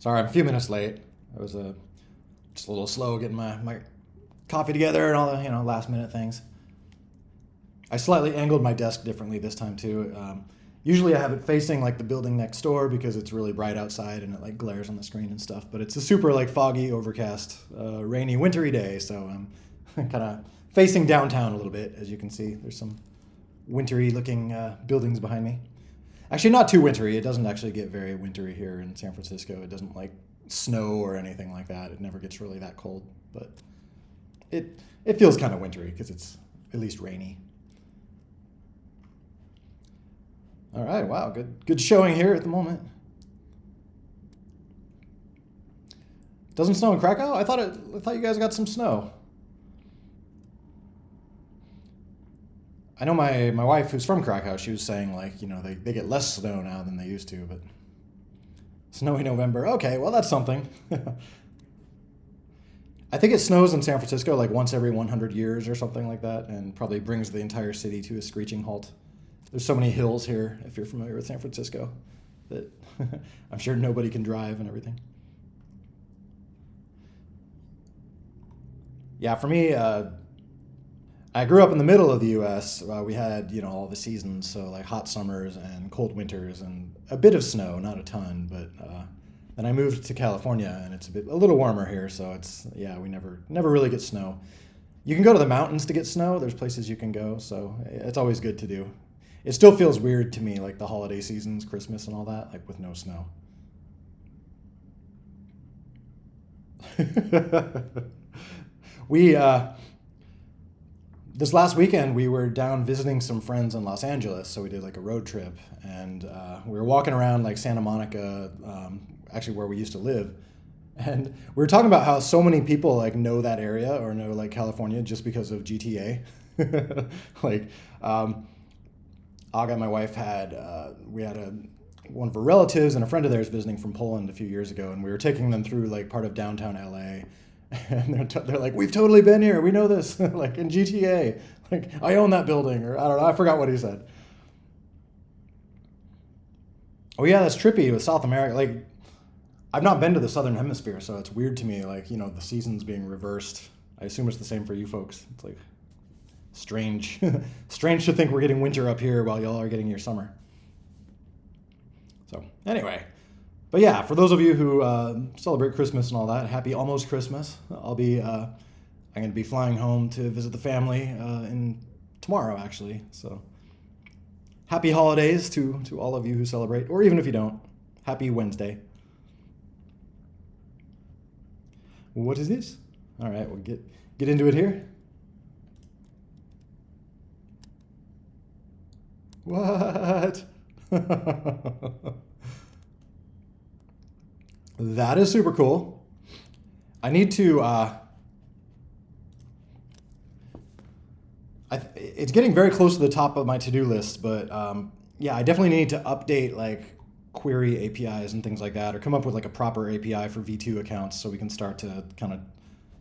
Sorry, I'm a few minutes late. I was just a little slow getting my coffee together and all the last minute things. I slightly angled my desk differently this time too. Usually I have it facing like the building next door because it's really bright outside and it like glares on the screen and stuff. But it's a super like foggy, overcast, rainy, wintry day, so I'm kind of facing downtown a little bit. As you can see, there's some wintry looking buildings behind me. Actually, not too wintry. It doesn't actually get very wintry here in San Francisco. It doesn't like snow or anything like that. It never gets really that cold, but it feels kind of wintry because it's at least rainy. All right, wow, good showing here at the moment. Doesn't snow in Krakow? I thought you guys got some snow. I know my wife, who's from Krakow, she was saying like, they get less snow now than they used to, but snowy November. Okay, well, that's something. I think it snows in San Francisco like once every 100 years or something like that, and probably brings the entire city to a screeching halt. There's so many hills here, if you're familiar with San Francisco, that I'm sure nobody can drive and everything. Yeah, for me, I grew up in the middle of the U.S. We had, all the seasons, so like hot summers and cold winters and a bit of snow, not a ton, but then I moved to California and it's a little warmer here, so we never really get snow. You can go to the mountains to get snow. There's places you can go, so it's always good to do. It still feels weird to me, like the holiday seasons, Christmas and all that, like with no snow. We this last weekend, we were down visiting some friends in Los Angeles, so we did like a road trip, and we were walking around like Santa Monica, actually where we used to live, and we were talking about how so many people like know that area or know like California just because of GTA. Like, Aga and my wife we had one of her relatives and a friend of theirs visiting from Poland a few years ago, and we were taking them through like part of downtown LA. And they're like, we've totally been here. We know this. Like in GTA, like I own that building, or I don't know. I forgot what he said. Oh yeah, that's trippy with South America. Like I've not been to the Southern Hemisphere, so it's weird to me. Like the seasons being reversed. I assume it's the same for you folks. It's like strange, strange to think we're getting winter up here while y'all are getting your summer. So anyway. But yeah, for those of you who celebrate Christmas and all that, happy almost Christmas. I'm going to be flying home to visit the family tomorrow, actually. So happy holidays to all of you who celebrate, or even if you don't, happy Wednesday. What is this? All right, we'll get into it here. What? That is super cool. I need to, it's getting very close to the top of my to-do list, but I definitely need to update like query APIs and things like that, or come up with like a proper API for V2 accounts so we can start to kind of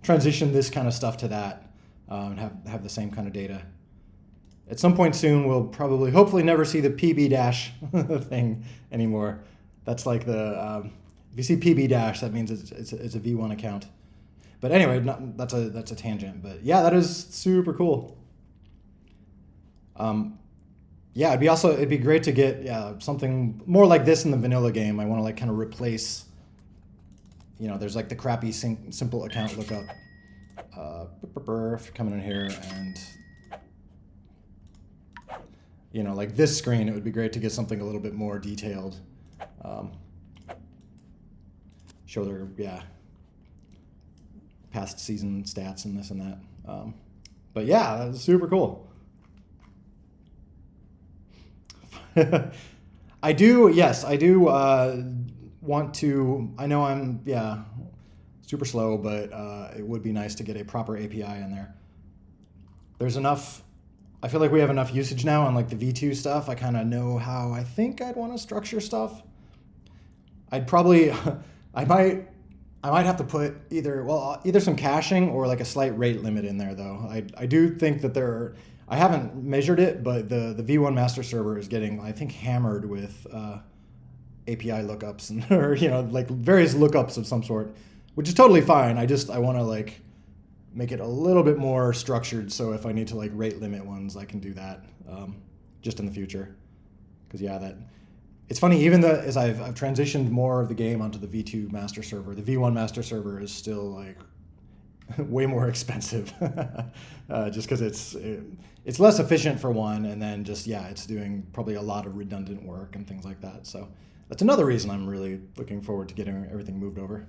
transition this kind of stuff to that and have the same kind of data. At some point soon, we'll probably, hopefully never see the PB dash thing anymore. That's like the, if you see PB dash, that means it's a V1 account. But anyway, that's a tangent. But yeah, that is super cool. It'd be great to get something more like this in the vanilla game. I want to like kind of replace, there's like the crappy simple account lookup. Coming in here and like this screen, it would be great to get something a little bit more detailed. Show their past season stats and this and that. But yeah, that's super cool. I do want to, I know I'm super slow, but it would be nice to get a proper API in there. There's enough, I feel like we have enough usage now on like the V2 stuff. I kind of know how I think I'd want to structure stuff. I might have to put either some caching or like a slight rate limit in there though. I do think that I haven't measured it, but the V1 master server is getting, I think, hammered with API lookups and or like various lookups of some sort, which is totally fine. I want to like make it a little bit more structured, so if I need to like rate limit ones, I can do that just in the future. Because yeah, that it's funny. Even as I've transitioned more of the game onto the V2 master server, the V1 master server is still like way more expensive, just because it's less efficient for one, and then just it's doing probably a lot of redundant work and things like that. So that's another reason I'm really looking forward to getting everything moved over.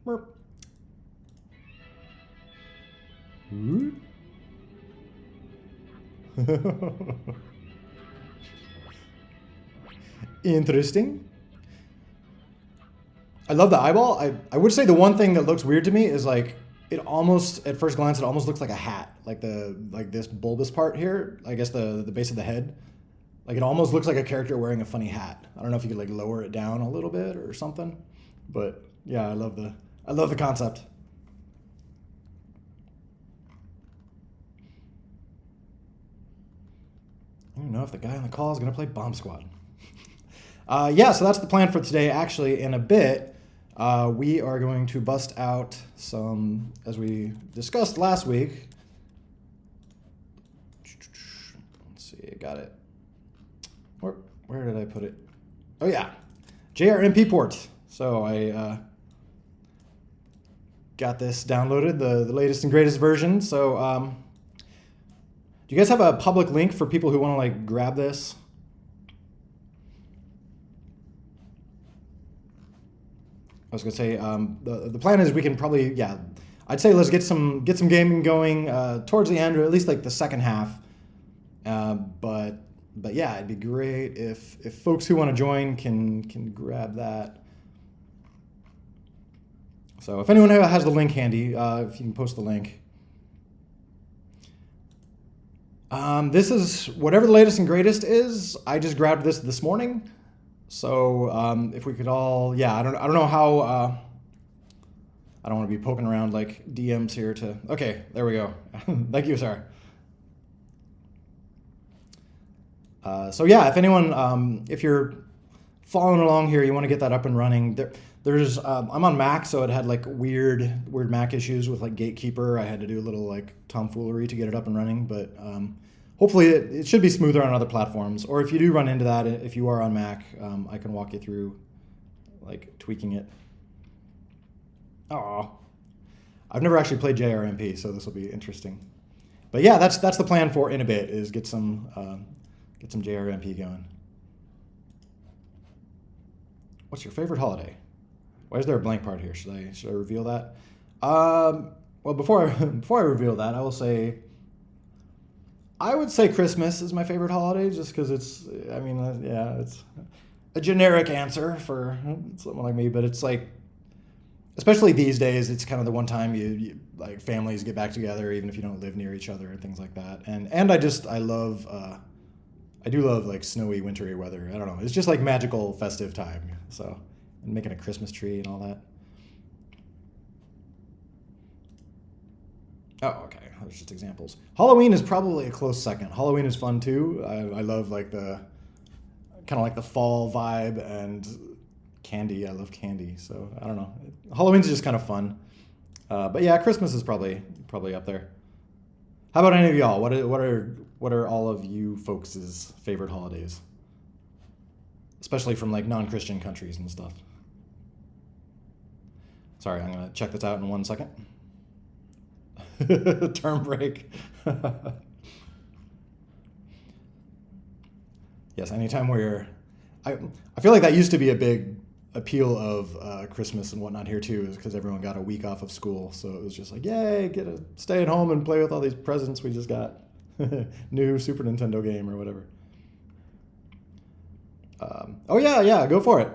Burp. Interesting. I love the eyeball. I would say the one thing that looks weird to me is like it almost at first glance it almost looks like a hat, like this bulbous part here. I guess the base of the head, like it almost looks like a character wearing a funny hat. I don't know if you could like lower it down a little bit or something, but yeah, I love the concept. I don't know if the guy on the call is going to play Bomb Squad. Yeah, so that's the plan for today. Actually, in a bit, we are going to bust out some, as we discussed last week. Let's see, I got it. Where did I put it? Oh, yeah, JRMP port. So I got this downloaded, the latest and greatest version. So do you guys have a public link for people who want to like grab this? I was gonna say the plan is we can probably I'd say let's get some gaming going towards the end, or at least like the second half. But yeah, it'd be great if folks who want to join can grab that. So if anyone has the link handy, if you can post the link. This is whatever the latest and greatest is. I just grabbed this morning. So if we could all, I don't know how, I don't want to be poking around like DMs here to, okay, there we go. Thank you, sir. So yeah, if anyone, if you're following along here, you want to get that up and running, there's, I'm on Mac, so it had like weird Mac issues with like Gatekeeper. I had to do a little like tomfoolery to get it up and running, but hopefully it should be smoother on other platforms. Or if you do run into that, if you are on Mac, I can walk you through like tweaking it. Oh, I've never actually played JRMP, so this will be interesting. But yeah, that's the plan for in a bit, is get some JRMP going. What's your favorite holiday? Why is there a blank part here? Should I reveal that? Well, before I reveal that, I would say Christmas is my favorite holiday, just because it's a generic answer for someone like me, but it's like, especially these days, it's kind of the one time you like families get back together, even if you don't live near each other and things like that. And I do love like snowy, wintry weather. I don't know. It's just like magical, festive time. So, and making a Christmas tree and all that. Oh, okay. Those are just examples. Halloween is probably a close second. Halloween is fun too. I love like the kind of like the fall vibe, and candy. I love candy. So I don't know. Halloween's just kind of fun. But yeah, Christmas is probably up there. How about any of y'all? What are all of you folks' favorite holidays? Especially from like non-Christian countries and stuff. Sorry, I'm gonna check this out in 1 second. Term break. Yes, anytime where I feel like that used to be a big appeal of Christmas and whatnot here too, is because everyone got a week off of school, so it was just like, yay, get to stay at home and play with all these presents we just got. New Super Nintendo game or whatever. Oh yeah, go for it.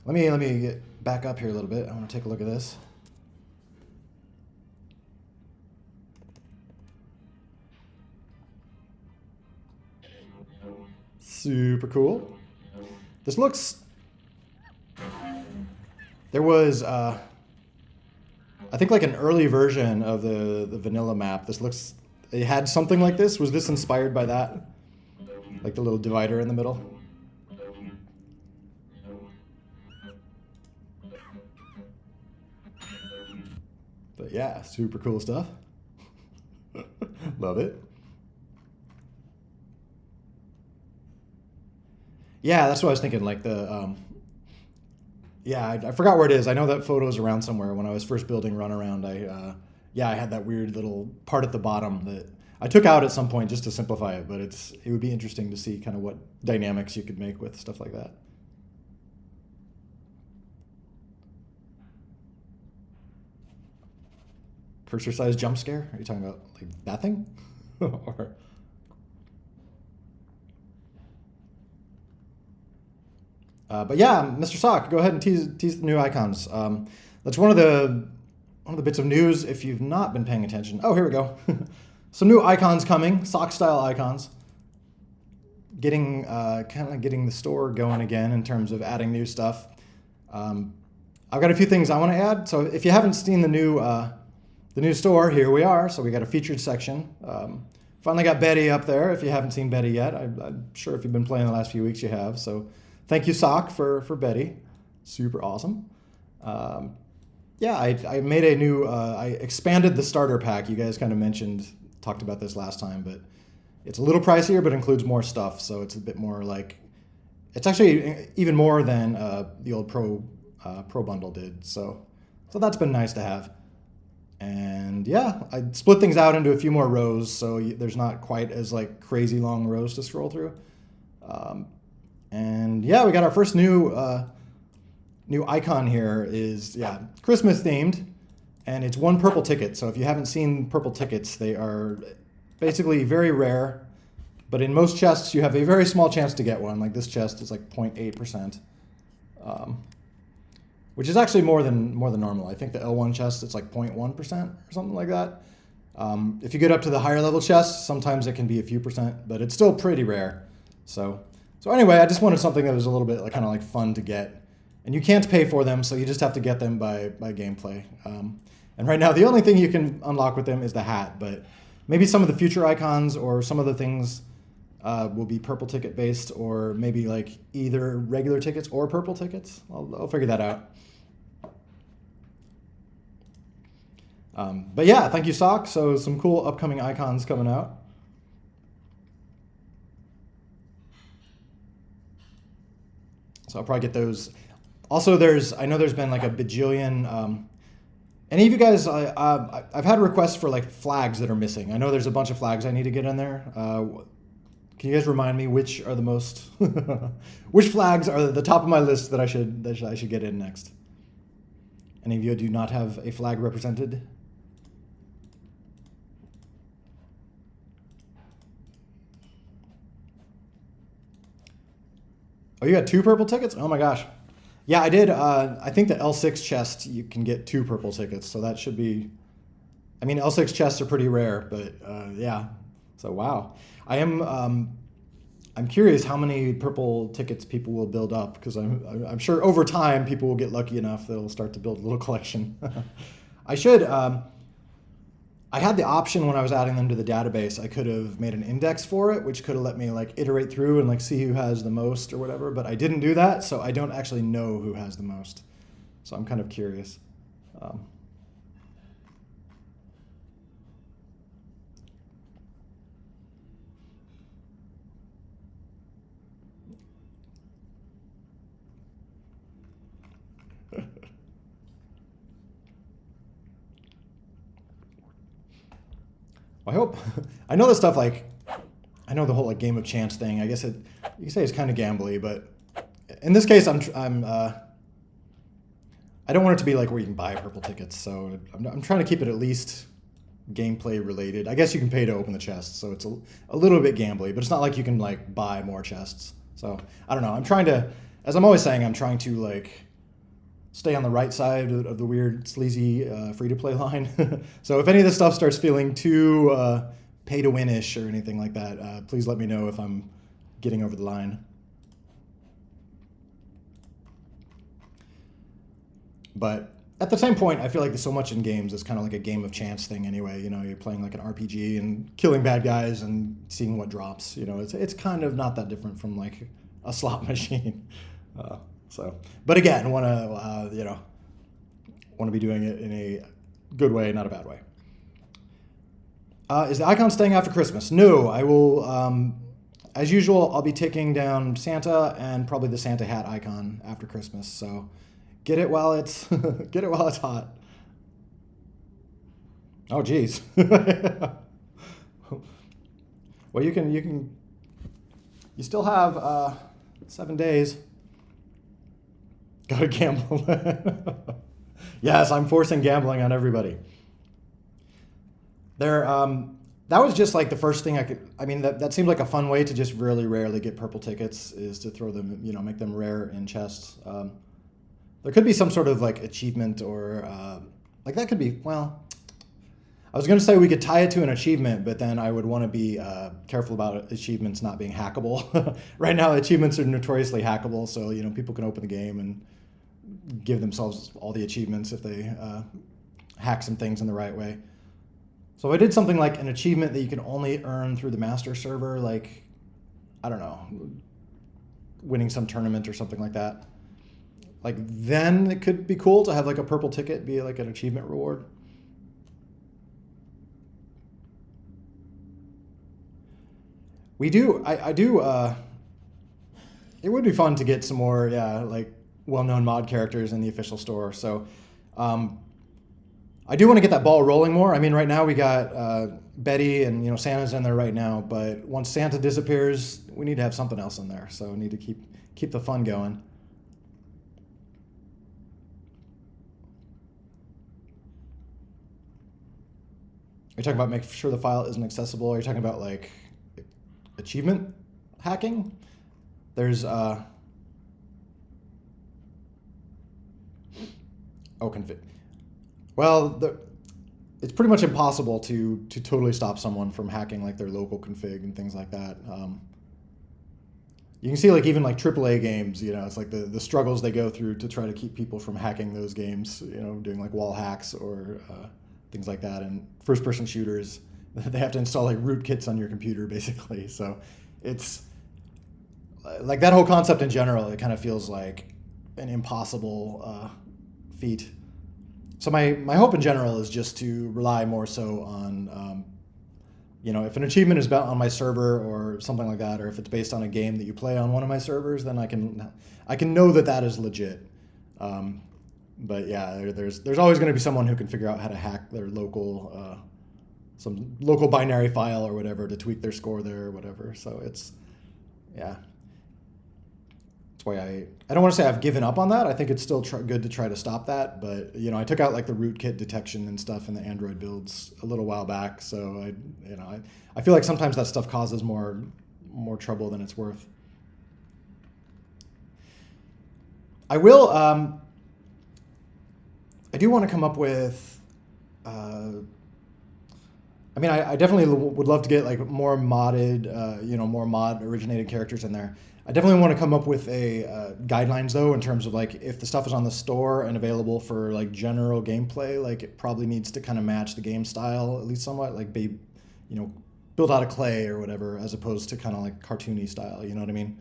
Let me get back up here a little bit. I want to take a look at this. Super cool. This looks... There was, I think like an early version of the vanilla map. This looks... It had something like this. Was this inspired by that? Like the little divider in the middle? But yeah, super cool stuff. Love it. Yeah, that's what I was thinking. Like yeah, I forgot where it is. I know that photo is around somewhere. When I was first building Runaround, I had that weird little part at the bottom that I took out at some point just to simplify it. But it would be interesting to see kind of what dynamics you could make with stuff like that. Cursor-sized jump scare? Are you talking about like that thing? Or but yeah, Mr. Sock, go ahead and tease the new icons. That's one of the bits of news if you've not been paying attention. Oh, here we go. Some new icons coming, Sock style icons. Getting kind of getting the store going again in terms of adding new stuff. I've got a few things I want to add. So if you haven't seen the new store, here we are. So we got a featured section. Finally got Betty up there. If you haven't seen Betty yet, I'm sure if you've been playing the last few weeks, you have. So thank you, Sock, for Betty. Super awesome. Yeah, I made a new, I expanded the starter pack. You guys kind of talked about this last time, but it's a little pricier, but includes more stuff. So it's a bit more like, it's actually even more than the old Pro bundle did. So that's been nice to have. And yeah, I split things out into a few more rows, so there's not quite as like crazy long rows to scroll through. And yeah, we got our first new icon here is, Christmas themed, and it's one purple ticket. So if you haven't seen purple tickets, they are basically very rare, but in most chests you have a very small chance to get one. Like this chest is like 0.8%. Which is actually more than normal. I think the L1 chest, it's like 0.1% or something like that. If you get up to the higher level chests, sometimes it can be a few percent, but it's still pretty rare. So anyway, I just wanted something that was a little bit kind of like fun to get. And you can't pay for them, so you just have to get them by gameplay. And right now, the only thing you can unlock with them is the hat, but maybe some of the future icons or some of the things will be purple ticket based, or maybe like either regular tickets or purple tickets. I'll figure that out. But yeah, thank you, Sock. So some cool upcoming icons coming out. So I'll probably get those. Also, I know there's been like a bajillion. Any of you guys? I've had requests for like flags that are missing. I know there's a bunch of flags I need to get in there. Can you guys remind me which are the most? Which flags are the top of my list that I should get in next? Any of you do not have a flag represented? Oh, you got 2 purple tickets? Oh my gosh. Yeah, I did. I think the L6 chest, you can get 2 purple tickets, so that should be... I mean, L6 chests are pretty rare, but yeah. So wow. I'm curious how many purple tickets people will build up, because I'm sure over time people will get lucky enough that they'll start to build a little collection. I had the option when I was adding them to the database. I could have made an index for it, which could have let me like iterate through and like see who has the most or whatever, but I didn't do that, so I don't actually know who has the most. So I'm kind of curious. I know the stuff like, I know the whole like game of chance thing. I guess you can say it's kind of gambly, but in this case, I don't want it to be like where you can buy purple tickets. So I'm trying to keep it at least gameplay related. I guess you can pay to open the chests, so it's a little bit gambly, but it's not like you can like buy more chests. So I don't know. I'm trying to, as I'm always saying, I'm trying to like stay on the right side of the weird, sleazy free-to-play line. So if any of this stuff starts feeling too pay-to-win-ish or anything like that, please let me know if I'm getting over the line. But at the same point, I feel like there's so much in games is kind of like a game of chance thing anyway. You know, you're playing like an RPG and killing bad guys and seeing what drops. You know, it's kind of not that different from like a slot machine. But again, want to be doing it in good way, not a bad way. Is the icon staying after Christmas? No, I will. As usual, I'll be taking down Santa and probably the Santa hat icon after Christmas. So get it while it's get it while it's hot. Oh, geez. Well, you still have 7 days. Gotta gamble. Yes, I'm forcing gambling on everybody. That was just like the first thing I could. I mean, that seemed like a fun way to just really rarely get purple tickets, is to throw them, make them rare in chests. There could be some sort of like achievement or like that could be. Well, I was going to say we could tie it to an achievement, but then I would want to be careful about achievements not being hackable. Right now, achievements are notoriously hackable, so people can open the game and give themselves all the achievements if they hack some things in the right way. So if I did something like an achievement that you can only earn through the master server, like, I don't know, winning some tournament or something like that, like then it could be cool to have like a purple ticket be like an achievement reward. We do, I do, it would be fun to get some more, like well-known mod characters in the official store. So I do want to get that ball rolling more. I mean, right now we got Betty and Santa's in there right now, but once Santa disappears, we need to have something else in there. So we need to keep the fun going. Are you talking about making sure the file isn't accessible? Are you talking about like achievement hacking? There's config. Well, it's pretty much impossible to totally stop someone from hacking like their local config and things like that. You can see like even like AAA games, it's like the struggles they go through to try to keep people from hacking those games, doing like wall hacks or things like that. And first-person shooters, they have to install like rootkits on your computer basically. So it's like that whole concept in general, it kind of feels like an impossible feat. So my hope in general is just to rely more so on, if an achievement is on my server or something like that, or if it's based on a game that you play on one of my servers, then I can know that is legit. But yeah, there's always going to be someone who can figure out how to hack their local, some local binary file or whatever to tweak their score there or whatever. So it's, yeah. That's why I don't want to say I've given up on that. I think it's still good to try to stop that. But I took out like the rootkit detection and stuff in the Android builds a little while back. So I feel like sometimes that stuff causes more trouble than it's worth. I will. I do want to come up with. I definitely would love to get like more modded, more mod originated characters in there. I definitely want to come up with a guidelines though, in terms of like if the stuff is on the store and available for like general gameplay, like it probably needs to kind of match the game style at least somewhat, like built out of clay or whatever, as opposed to kind of like cartoony style. You know what I mean?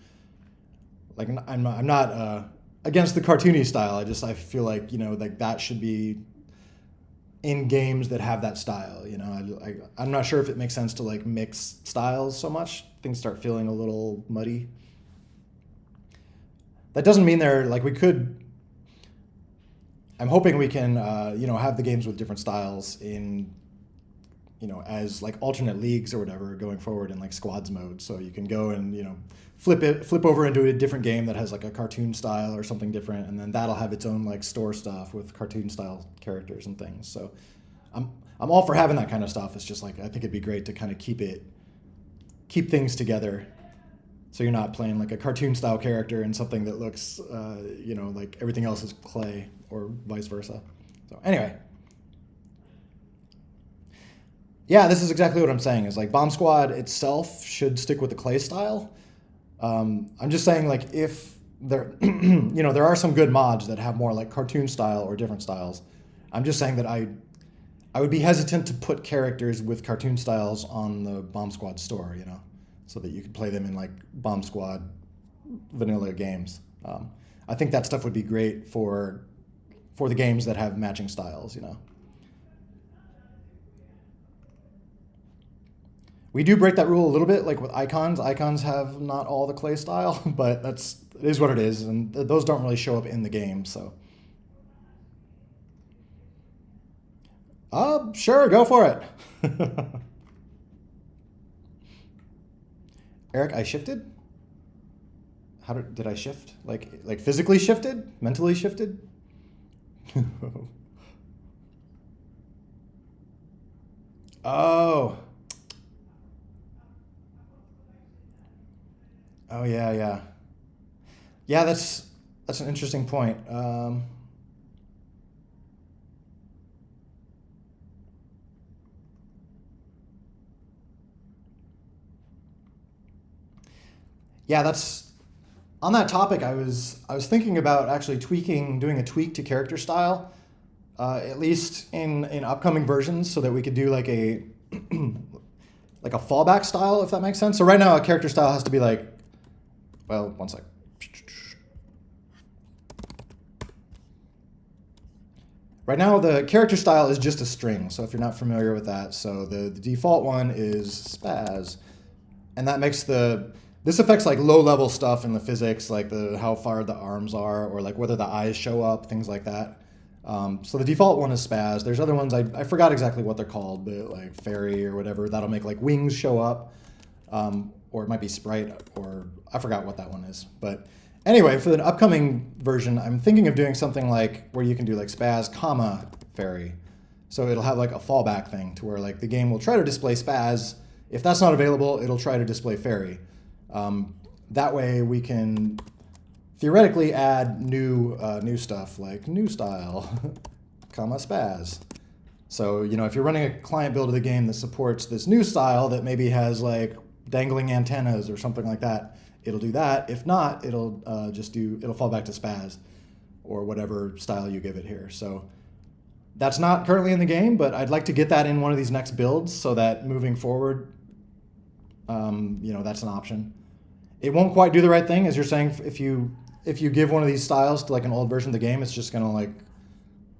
Like I'm not against the cartoony style. I feel like like that should be in games that have that style. I'm not sure if it makes sense to like mix styles so much. Things start feeling a little muddy. That doesn't mean we could. I'm hoping we can, have the games with different styles in, as like alternate leagues or whatever going forward in like squads mode. So you can go and, flip over into a different game that has like a cartoon style or something different. And then that'll have its own like store stuff with cartoon style characters and things. So I'm all for having that kind of stuff. It's just like, I think it'd be great to kind of keep things together. So you're not playing like a cartoon style character and something that looks, like everything else is clay or vice versa. So anyway. Yeah, this is exactly what I'm saying, is like Bomb Squad itself should stick with the clay style. I'm just saying like if there, there are some good mods that have more like cartoon style or different styles. I'm just saying that I would be hesitant to put characters with cartoon styles on the Bomb Squad store, so that you could play them in like Bomb Squad vanilla games. I think that stuff would be great for the games that have matching styles, We do break that rule a little bit, like with icons. Icons have not all the clay style, but it is what it is, and those don't really show up in the game. So, sure, go for it. Eric, I shifted. How did I shift? Like physically shifted, mentally shifted? Oh. Oh yeah, yeah. Yeah, that's an interesting point. Yeah, that's on that topic. I was thinking about actually doing a tweak to character style, at least in upcoming versions, so that we could do like a like a fallback style, if that makes sense. So right now, a character style has to be like, well, one sec. Right now, the character style is just a string. So if you're not familiar with that, so the default one is spaz, and that makes this affects like low level stuff in the physics, like the how far the arms are, or like whether the eyes show up, things like that. So the default one is spaz. There's other ones I forgot exactly what they're called, but like fairy or whatever, that'll make like wings show up, or it might be sprite, or I forgot what that one is. But anyway, for the upcoming version, I'm thinking of doing something like where you can do like spaz, comma, fairy. So it'll have like a fallback thing to where like the game will try to display spaz. If that's not available, it'll try to display fairy. That way we can theoretically add new stuff like new style, comma spaz. So, if you're running a client build of the game that supports this new style that maybe has like dangling antennas or something like that, it'll do that. If not, it'll it'll fall back to spaz or whatever style you give it here. So that's not currently in the game, but I'd like to get that in one of these next builds so that moving forward, that's an option. It won't quite do the right thing, as you're saying. If you give one of these styles to like an old version of the game, it's just gonna like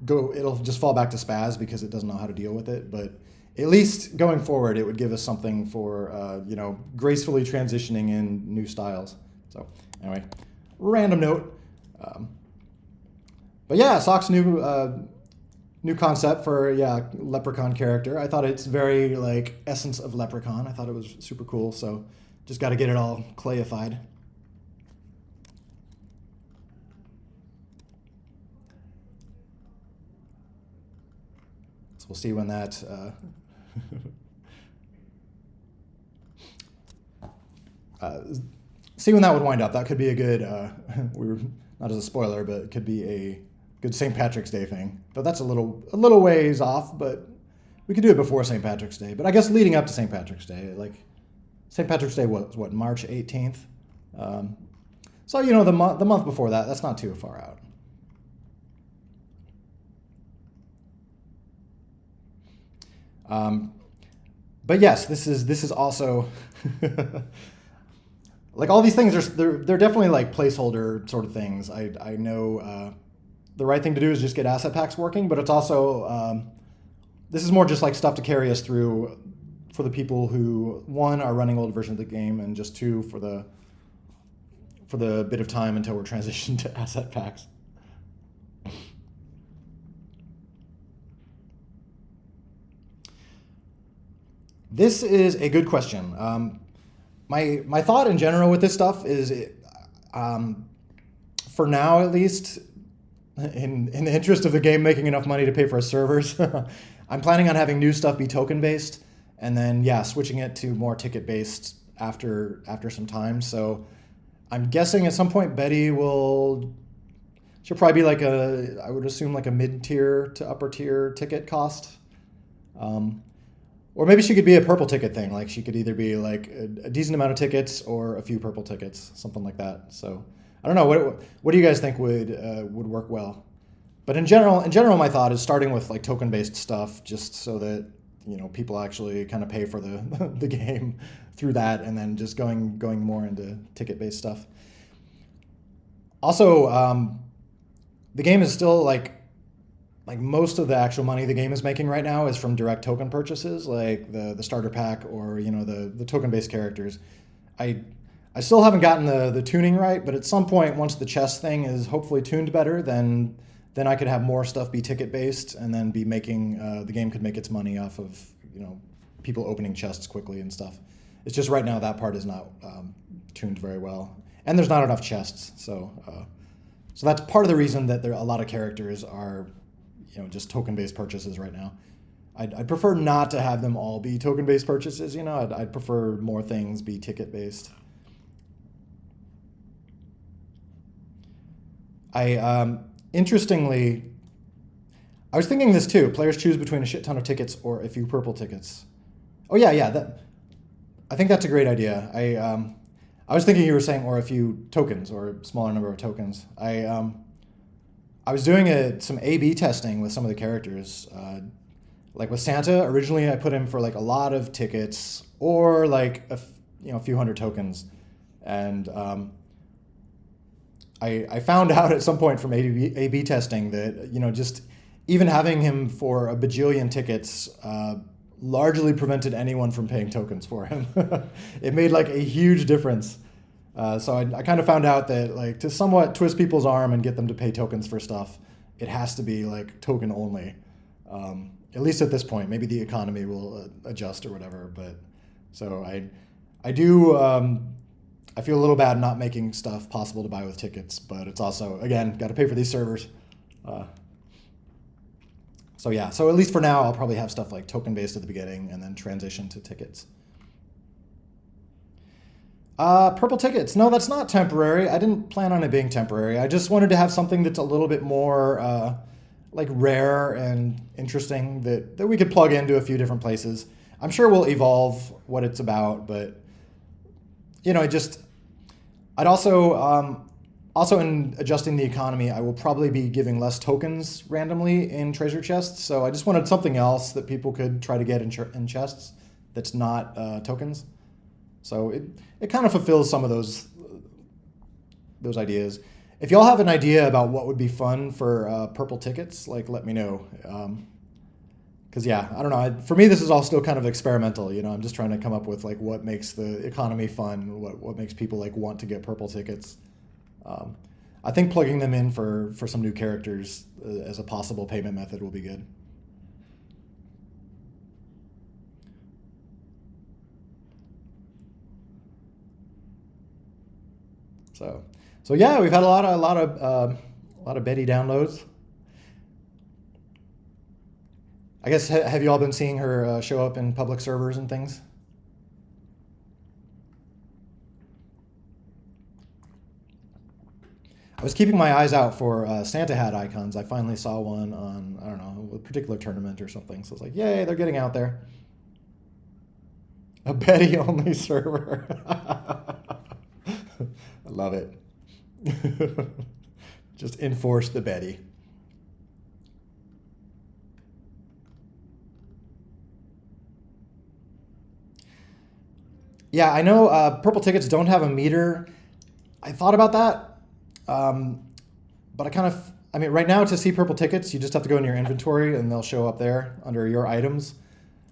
it'll just fall back to spaz because it doesn't know how to deal with it. But at least going forward, it would give us something for gracefully transitioning in new styles. So anyway, random note. But yeah, Sock's new concept for Leprechaun character. I thought it's very like essence of Leprechaun. I thought it was super cool. So just got to get it all clayified. So we'll see when that would wind up. That could be a good. We were not as a spoiler, but it could be a good St. Patrick's Day thing. But that's a little ways off. But we could do it before St. Patrick's Day. But I guess leading up to St. Patrick's Day, like St. Patrick's Day was what, March 18th. So the month before that. That's not too far out. But yes, this is also like all these things they're definitely like placeholder sort of things. I know the right thing to do is just get asset packs working, but it's also this is more just like stuff to carry us through for the people who, one, are running old versions of the game, and just two, for the bit of time until we're transitioned to asset packs. This is a good question. My thought in general with this stuff is, for now at least, in the interest of the game making enough money to pay for servers, I'm planning on having new stuff be token based, and then switching it to more ticket based after some time. So I'm guessing at some point Betty she'll probably be like I would assume like a mid tier to upper tier ticket cost. Or maybe she could be a purple ticket thing. Like she could either be like a decent amount of tickets or a few purple tickets, something like that. So I don't know. What do you guys think would work well? But in general, my thought is starting with like token based stuff, just so that people actually kind of pay for the the game through that, and then just going more into ticket based stuff. Also, the game is still like like most of the actual money the game is making right now is from direct token purchases, like the starter pack or the token based characters. I I still haven't gotten the tuning right, but at some point, once the chess thing is hopefully tuned better, then I could have more stuff be ticket based, and then be making the game could make its money off of people opening chests quickly and stuff. It's just right now that part is not tuned very well, and there's not enough chests, so that's part of the reason that a lot of characters are just token based purchases right now. I'd prefer not to have them all be token based purchases. I'd prefer more things be ticket based. Interestingly, I was thinking this too. Players choose between a shit ton of tickets or a few purple tickets. Oh yeah. I think that's a great idea. I was thinking you were saying or a few tokens or a smaller number of tokens. I was doing some A/B testing with some of the characters. Like with Santa, originally I put him for like a lot of tickets or like a few hundred tokens, and I found out at some point from A/B testing that just even having him for a bajillion tickets largely prevented anyone from paying tokens for him. It made like a huge difference. So I kind of found out that like to somewhat twist people's arm and get them to pay tokens for stuff, it has to be like token only. At least at this point. Maybe the economy will adjust or whatever. But so I do. I feel a little bad not making stuff possible to buy with tickets, but it's also, again, got to pay for these servers. So at least for now, I'll probably have stuff like token based at the beginning and then transition to tickets. Purple tickets. No, that's not temporary. I didn't plan on it being temporary. I just wanted to have something that's a little bit more like rare and interesting that we could plug into a few different places. I'm sure we'll evolve what it's about, but I'd also in adjusting the economy, I will probably be giving less tokens randomly in treasure chests. So I just wanted something else that people could try to get in chests that's not tokens. So it kind of fulfills some of those ideas. If y'all have an idea about what would be fun for purple tickets, like let me know. Because I don't know. For me, this is all still kind of experimental. I'm just trying to come up with like what makes the economy fun, what makes people like want to get purple tickets. I think plugging them in for some new characters as a possible payment method will be good. So yeah, we've had a lot of Betty downloads. I guess, have you all been seeing her show up in public servers and things? I was keeping my eyes out for Santa hat icons. I finally saw one on, I don't know, a particular tournament or something. So I was like, yay, they're getting out there. A Betty-only server. I love it. Just enforce the Betty. Yeah, I know purple tickets don't have a meter. I thought about that, but I mean, right now to see purple tickets, you just have to go in your inventory and they'll show up there under your items.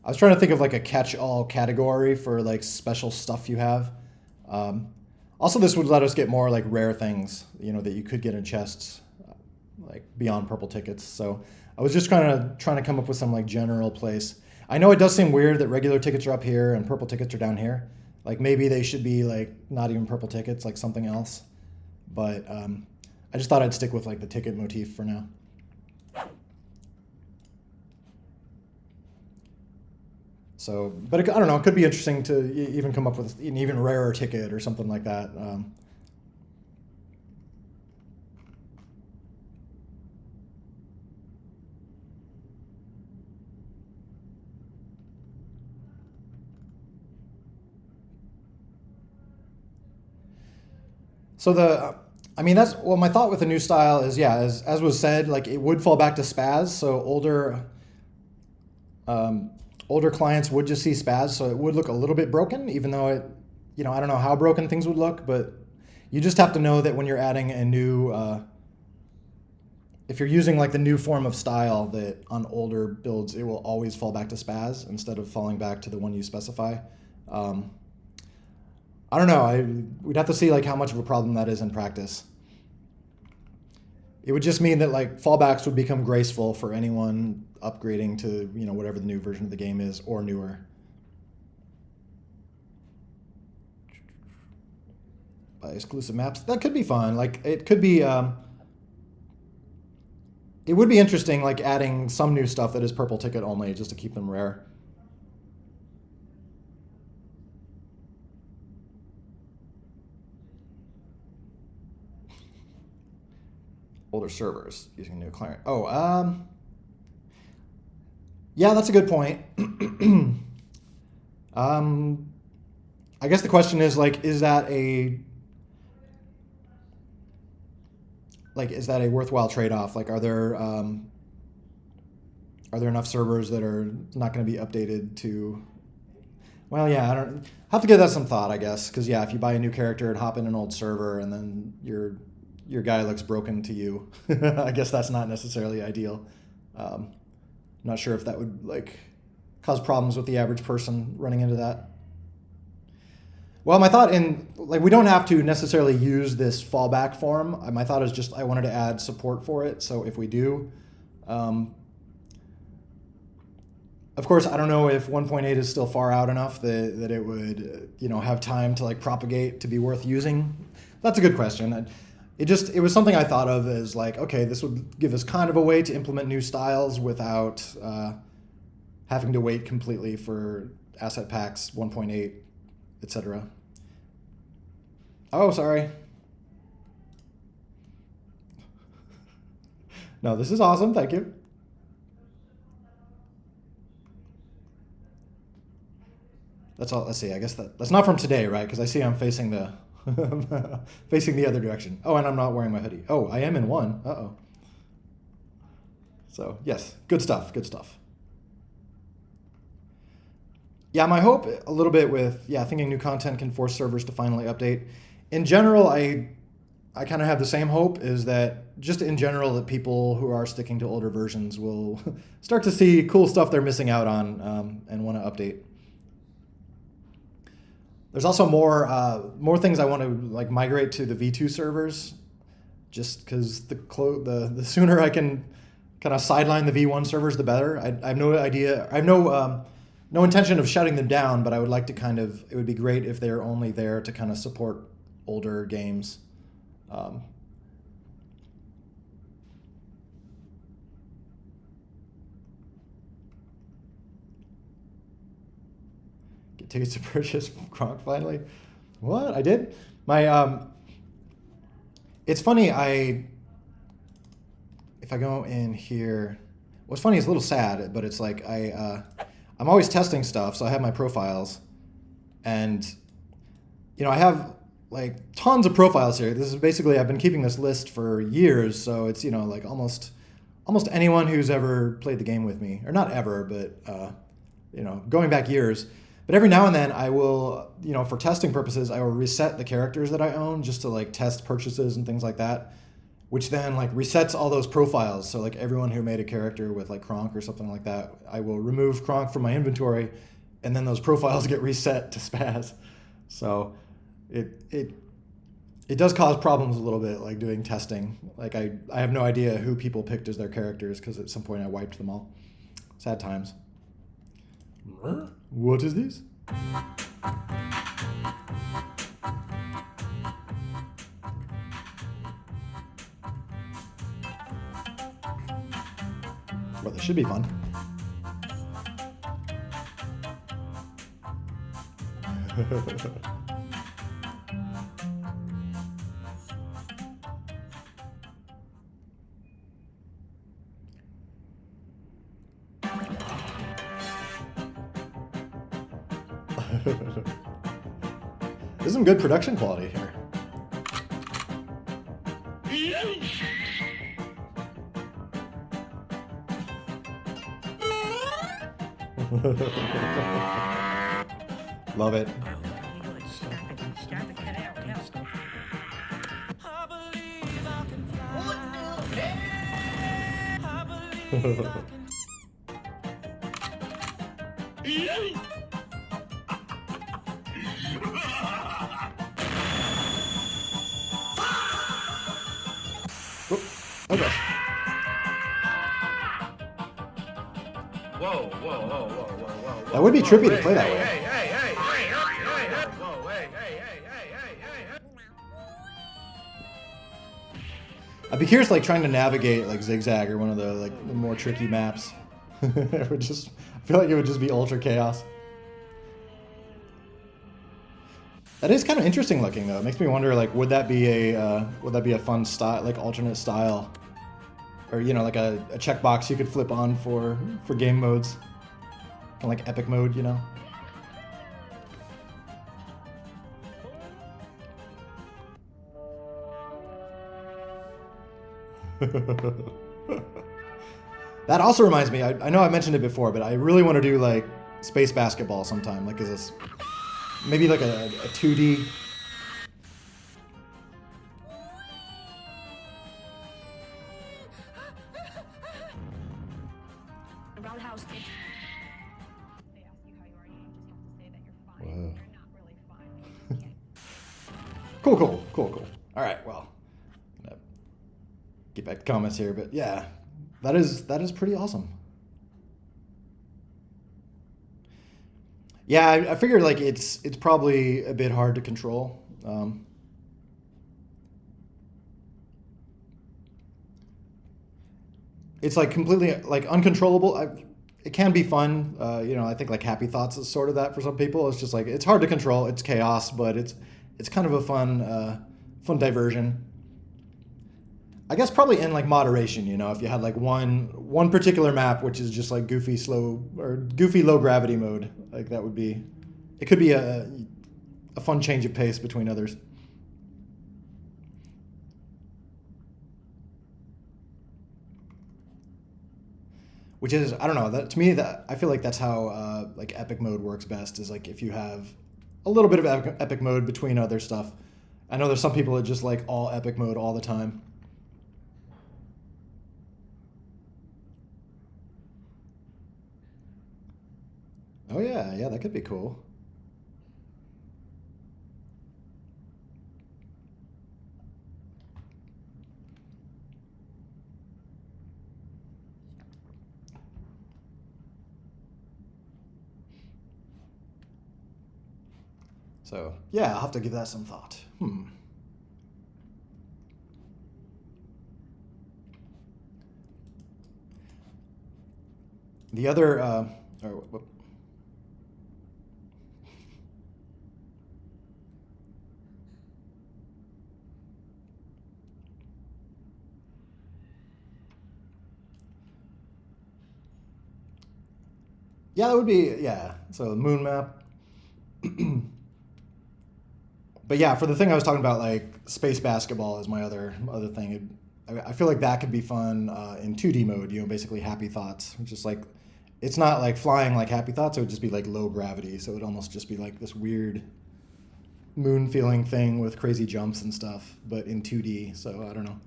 I was trying to think of like a catch-all category for like special stuff you have. Also, this would let us get more like rare things, that you could get in chests, like beyond purple tickets. So I was just trying to come up with some like general place. I know it does seem weird that regular tickets are up here and purple tickets are down here. Like maybe they should be like not even purple tickets, like something else. But I just thought I'd stick with like the ticket motif for now. So, but I don't know, it could be interesting to even come up with an even rarer ticket or something like that. So my thought with the new style is, as was said, like it would fall back to spaz. So older clients would just see spaz, so it would look a little bit broken, even though I don't know how broken things would look, but you just have to know that when you're adding a new if you're using like the new form of style, that on older builds it will always fall back to spaz instead of falling back to the one you specify. I don't know. We'd have to see like how much of a problem that is in practice. It would just mean that like fallbacks would become graceful for anyone upgrading to, you know, whatever the new version of the game is or newer. By exclusive maps, that could be fun. Like it could be. It would be interesting, like adding some new stuff that is purple ticket only, just to keep them rare. Older servers using a new client. Oh, yeah, that's a good point. I guess the question is like, is that a worthwhile trade-off? Like, are there enough servers that are not going to be updated to? Well, yeah, I don't have to give that some thought, I guess, because yeah, if you buy a new character and hop in an old server and then your guy looks broken to you, I guess that's not necessarily ideal. Not sure if that would like cause problems with the average person running into that. Well, my thought we don't have to necessarily use this fallback form. My thought is just I wanted to add support for it. So if we do, of course, I don't know if 1.8 is still far out enough that it would, have time to like propagate to be worth using. That's a good question. It was something I thought of as like, okay, this would give us kind of a way to implement new styles without having to wait completely for asset packs 1.8, etc. Oh, sorry. No, this is awesome. Thank you. That's all. Let's see. I guess that's not from today, right? Because I see I'm facing the facing the other direction. Oh, and I'm not wearing my hoodie. Oh, I am in one. Uh-oh. So yes, good stuff. Good stuff. Yeah, my hope a little bit with thinking new content can force servers to finally update. In general, I kind of have the same hope, is that just in general that people who are sticking to older versions will start to see cool stuff they're missing out on and want to update. There's also more things I want to like migrate to the V2 servers, just because the sooner I can kind of sideline the V1 servers, the better. I have no idea. I have no intention of shutting them down, but I would like to it would be great if they're only there to kind of support older games. Get tickets to purchase Gronk finally. What? I did? It's funny, if I go in here, what's funny is a little sad, but it's like I'm always testing stuff, so I have my profiles, and I have like tons of profiles here. This is basically, I've been keeping this list for years, so it's like almost anyone who's ever played the game with me, or not ever, but going back years. But every now and then I will, for testing purposes, I will reset the characters that I own just to like test purchases and things like that, which then like resets all those profiles. So like everyone who made a character with like Kronk or something like that, I will remove Kronk from my inventory, and then those profiles get reset to spaz. So it does cause problems a little bit, like doing testing. Like I have no idea who people picked as their characters, because at some point I wiped them all. Sad times. What is this? Well, this should be fun. There's some good production quality here. Love it. Whoop. Oh gosh. Whoa, whoa, whoa, whoa, whoa, whoa. That would be trippy to play that way. Hey, hey, hey, hey, hey, hey, whoa, hey, hey, hey, hey, hey, hey. I'd be curious, like trying to navigate like Zigzag or one of the the more tricky maps. It would just, I feel like it would just be ultra chaos. That is kind of interesting looking though. It makes me wonder, like, would that be a fun style, like alternate style, or you know, like a checkbox you could flip on for game modes, kind of like epic mode, you know? That also reminds me, I know I mentioned it before, but I really want to do like space basketball sometime, like is this maybe like a 2D. Roundhouse kick. They ask you how you are, you just have to say that you're fine. You're not really fine. Cool. All right, well, I'm gonna get back to comments here, but yeah, that is pretty awesome. Yeah, I figured like it's probably a bit hard to control. It's like completely like uncontrollable. It can be fun. You know, I think like Happy Thoughts is sort of that for some people. It's just like it's hard to control. It's chaos, but it's kind of a fun diversion. I guess probably in like moderation. You know, if you had like one particular map which is just like goofy low gravity mode, like that would be. It could be a fun change of pace between others. Which is, I don't know, that to me, that I feel like that's how like epic mode works best, is like if you have a little bit of epic mode between other stuff. I know there's some people that just like all epic mode all the time. Oh yeah, that could be cool. So, yeah, I'll have to give that some thought. The other, yeah, that would be, yeah. So, moon map. But yeah, for the thing I was talking about, like space basketball is my other thing. I feel like that could be fun in 2D mode. You know, basically Happy Thoughts, just like it's not like flying like Happy Thoughts. It would just be like low gravity, so it would almost just be like this weird moon feeling thing with crazy jumps and stuff, but in 2D. So I don't know.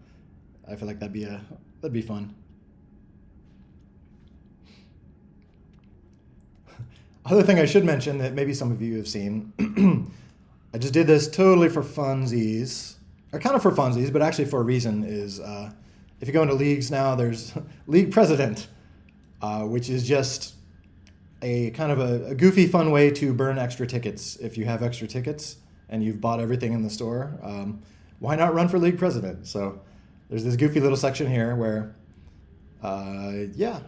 I feel like that'd be fun. Other thing I should mention that maybe some of you have seen. I just did this totally for funsies, or kind of for funsies, but actually for a reason is if you go into leagues now, there's League President, which is just a kind of a goofy, fun way to burn extra tickets. If you have extra tickets and you've bought everything in the store, why not run for League President? So there's this goofy little section here where, yeah,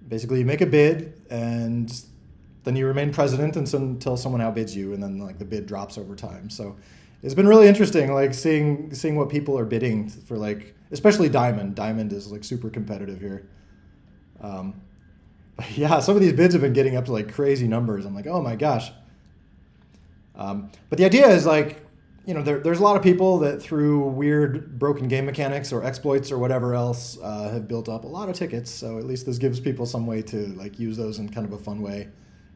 basically you make a bid and then you remain president until someone outbids you, and then like the bid drops over time. So it's been really interesting, like seeing what people are bidding for, like especially Diamond. Diamond is like super competitive here. Yeah, some of these bids have been getting up to like crazy numbers. I'm like, oh my gosh. But the idea is like, you know, there's a lot of people that through weird broken game mechanics or exploits or whatever else have built up a lot of tickets. So at least this gives people some way to like use those in kind of a fun way,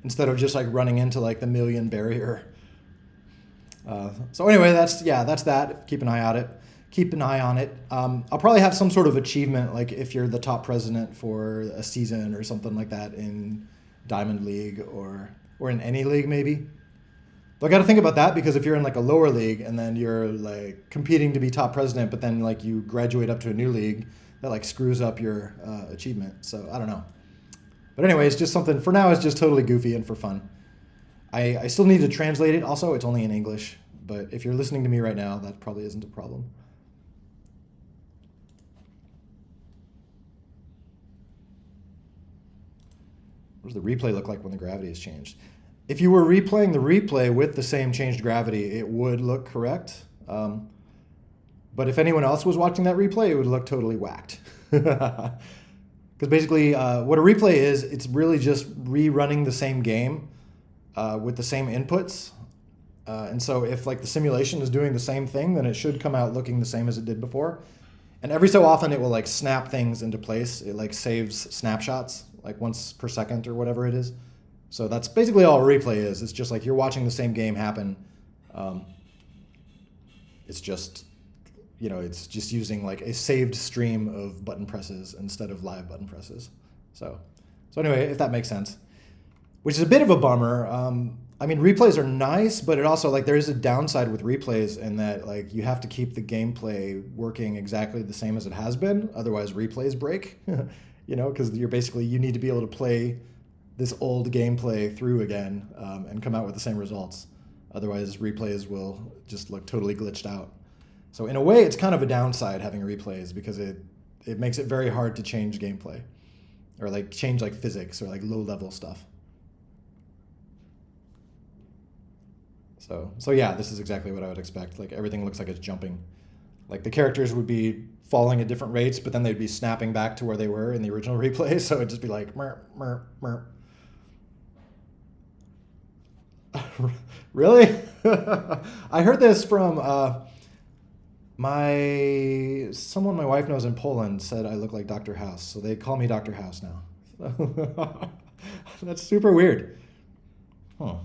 instead of just like running into like the million barrier. So anyway, that's that. Keep an eye on it. keep an eye on it. I'll probably have some sort of achievement, like if you're the top president for a season or something like that in Diamond League or in any league maybe. But I got to think about that, because if you're in like a lower league and then you're like competing to be top president, but then like you graduate up to a new league, that like screws up your achievement. So I don't know. But anyway, it's just something for now. It's just totally goofy and for fun. I still need to translate it. Also, it's only in English. But if you're listening to me right now, that probably isn't a problem. What does the replay look like when the gravity is changed? If you were replaying the replay with the same changed gravity, it would look correct. But if anyone else was watching that replay, it would look totally whacked. Because basically, what a replay is, it's really just rerunning the same game with the same inputs. And so if like the simulation is doing the same thing, then it should come out looking the same as it did before. And every so often, it will like snap things into place. It like saves snapshots, like once per second or whatever it is. So that's basically all a replay is. It's just like you're watching the same game happen. It's just, it's just using like a saved stream of button presses instead of live button presses. So anyway, if that makes sense, which is a bit of a bummer. I mean, replays are nice, but it also like there is a downside with replays in that like you have to keep the gameplay working exactly the same as it has been. Otherwise, replays break. Because you need to be able to play this old gameplay through again and come out with the same results. Otherwise, replays will just look totally glitched out. So in a way, it's kind of a downside having replays, because it makes it very hard to change gameplay or like change like physics or like low level stuff. So yeah, this is exactly what I would expect. Like everything looks like it's jumping. Like the characters would be falling at different rates, but then they'd be snapping back to where they were in the original replay. So it'd just be like, mer, mer, mer. Really? I heard this from someone my wife knows in Poland said I look like Dr. House. So they call me Dr. House now. That's super weird. Huh.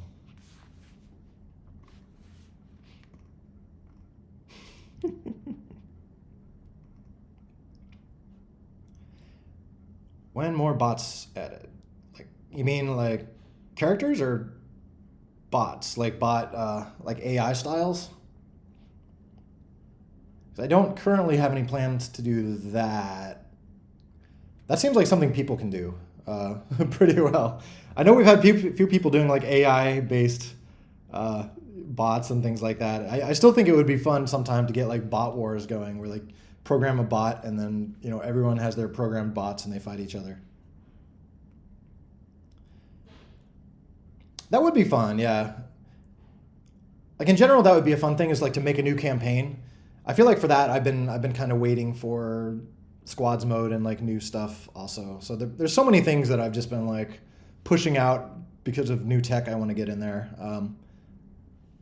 When more bots added? Like, you mean like characters or bots? Like like AI styles? 'Cause I don't currently have any plans to do that. That seems like something people can do pretty well. I know we've had a few people doing like AI-based bots and things like that. I still think it would be fun sometime to get like bot wars going, where like program a bot and then everyone has their programmed bots and they fight each other. That would be fun, yeah. Like in general, that would be a fun thing, is like to make a new campaign. I feel like for that I've been kind of waiting for squads mode and like new stuff also. So there's so many things that I've just been like pushing out because of new tech I want to get in there.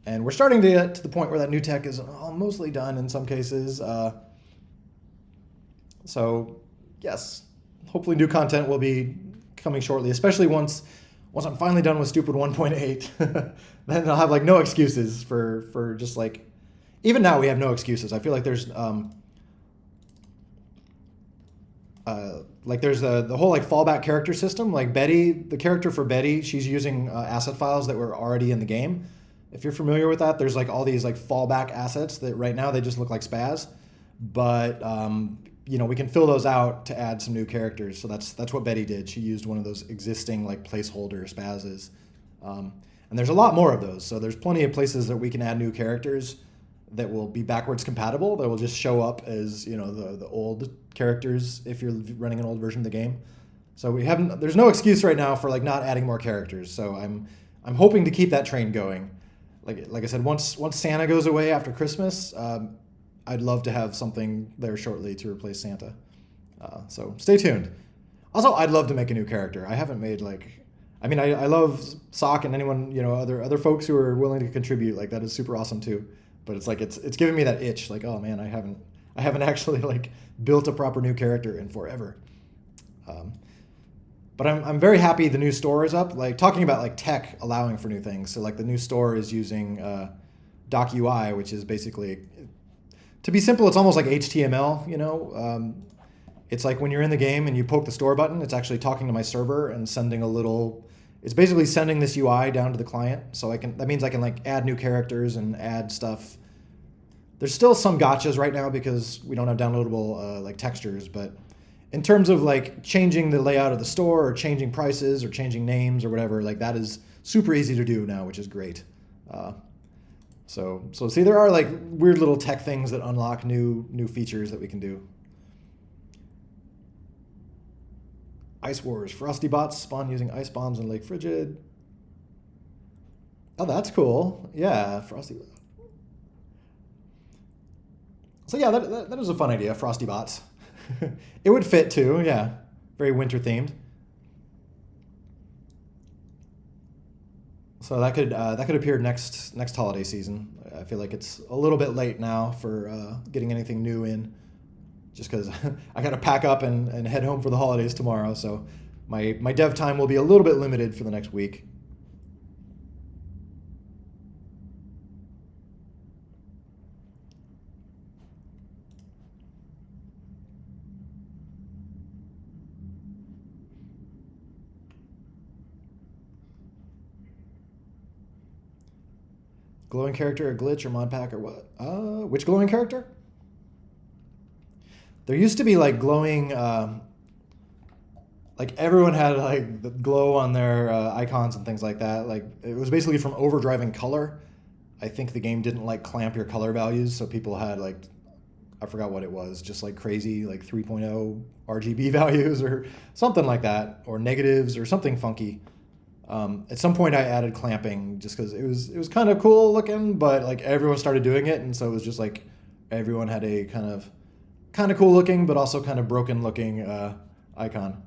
And we're starting to get to the point where that new tech is mostly done in some cases. So yes, hopefully new content will be coming shortly, especially once I'm finally done with stupid 1.8. Then I'll have like no excuses for just like, even now we have no excuses. I feel like there's the whole like fallback character system. Like Betty, the character for Betty, she's using asset files that were already in the game. If you're familiar with that, there's like all these like fallback assets that right now they just look like spaz, but we can fill those out to add some new characters. So that's what Betty did. She used one of those existing like placeholder spazes, and there's a lot more of those. So there's plenty of places that we can add new characters that will be backwards compatible. That will just show up as the old characters if you're running an old version of the game. So there's no excuse right now for like not adding more characters. So I'm hoping to keep that train going. Like I said, once Santa goes away after Christmas, I'd love to have something there shortly to replace Santa. So stay tuned. Also, I'd love to make a new character. I haven't made I love Sock and anyone, other folks who are willing to contribute. Like that is super awesome too. But it's like it's giving me that itch. Like, oh man, I haven't actually like built a proper new character in forever. But I'm very happy the new store is up. Like talking about like tech allowing for new things. So like the new store is using Doc UI, which is basically, To be simple, it's almost like HTML, you know? It's like when you're in the game and you poke the store button, it's actually talking to my server and sending a little, it's basically sending this UI down to the client. So that means I can like add new characters and add stuff. There's still some gotchas right now because we don't have downloadable like textures, but in terms of like changing the layout of the store or changing prices or changing names or whatever, like that is super easy to do now, which is great. So see, there are like weird little tech things that unlock new features that we can do. Ice Wars. Frosty bots spawn using ice bombs in Lake Frigid. Oh, that's cool. Yeah, Frosty. So yeah, that is a fun idea, Frosty bots. It would fit too, yeah. Very winter themed. So that could appear next holiday season. I feel like it's a little bit late now for getting anything new in, just because I got to pack up and head home for the holidays tomorrow. So my dev time will be a little bit limited for the next week. Glowing character, a glitch, or mod pack, or what? Which glowing character? There used to be like glowing, like everyone had like the glow on their icons and things like that. Like it was basically from overdriving color. I think the game didn't like clamp your color values, so people had like, I forgot what it was, just like crazy like 3.0 RGB values or something like that, or negatives or something funky. At some point I added clamping just because it was kind of cool looking, but like everyone started doing it, and so it was just like everyone had a kind of cool looking but also kind of broken looking icon.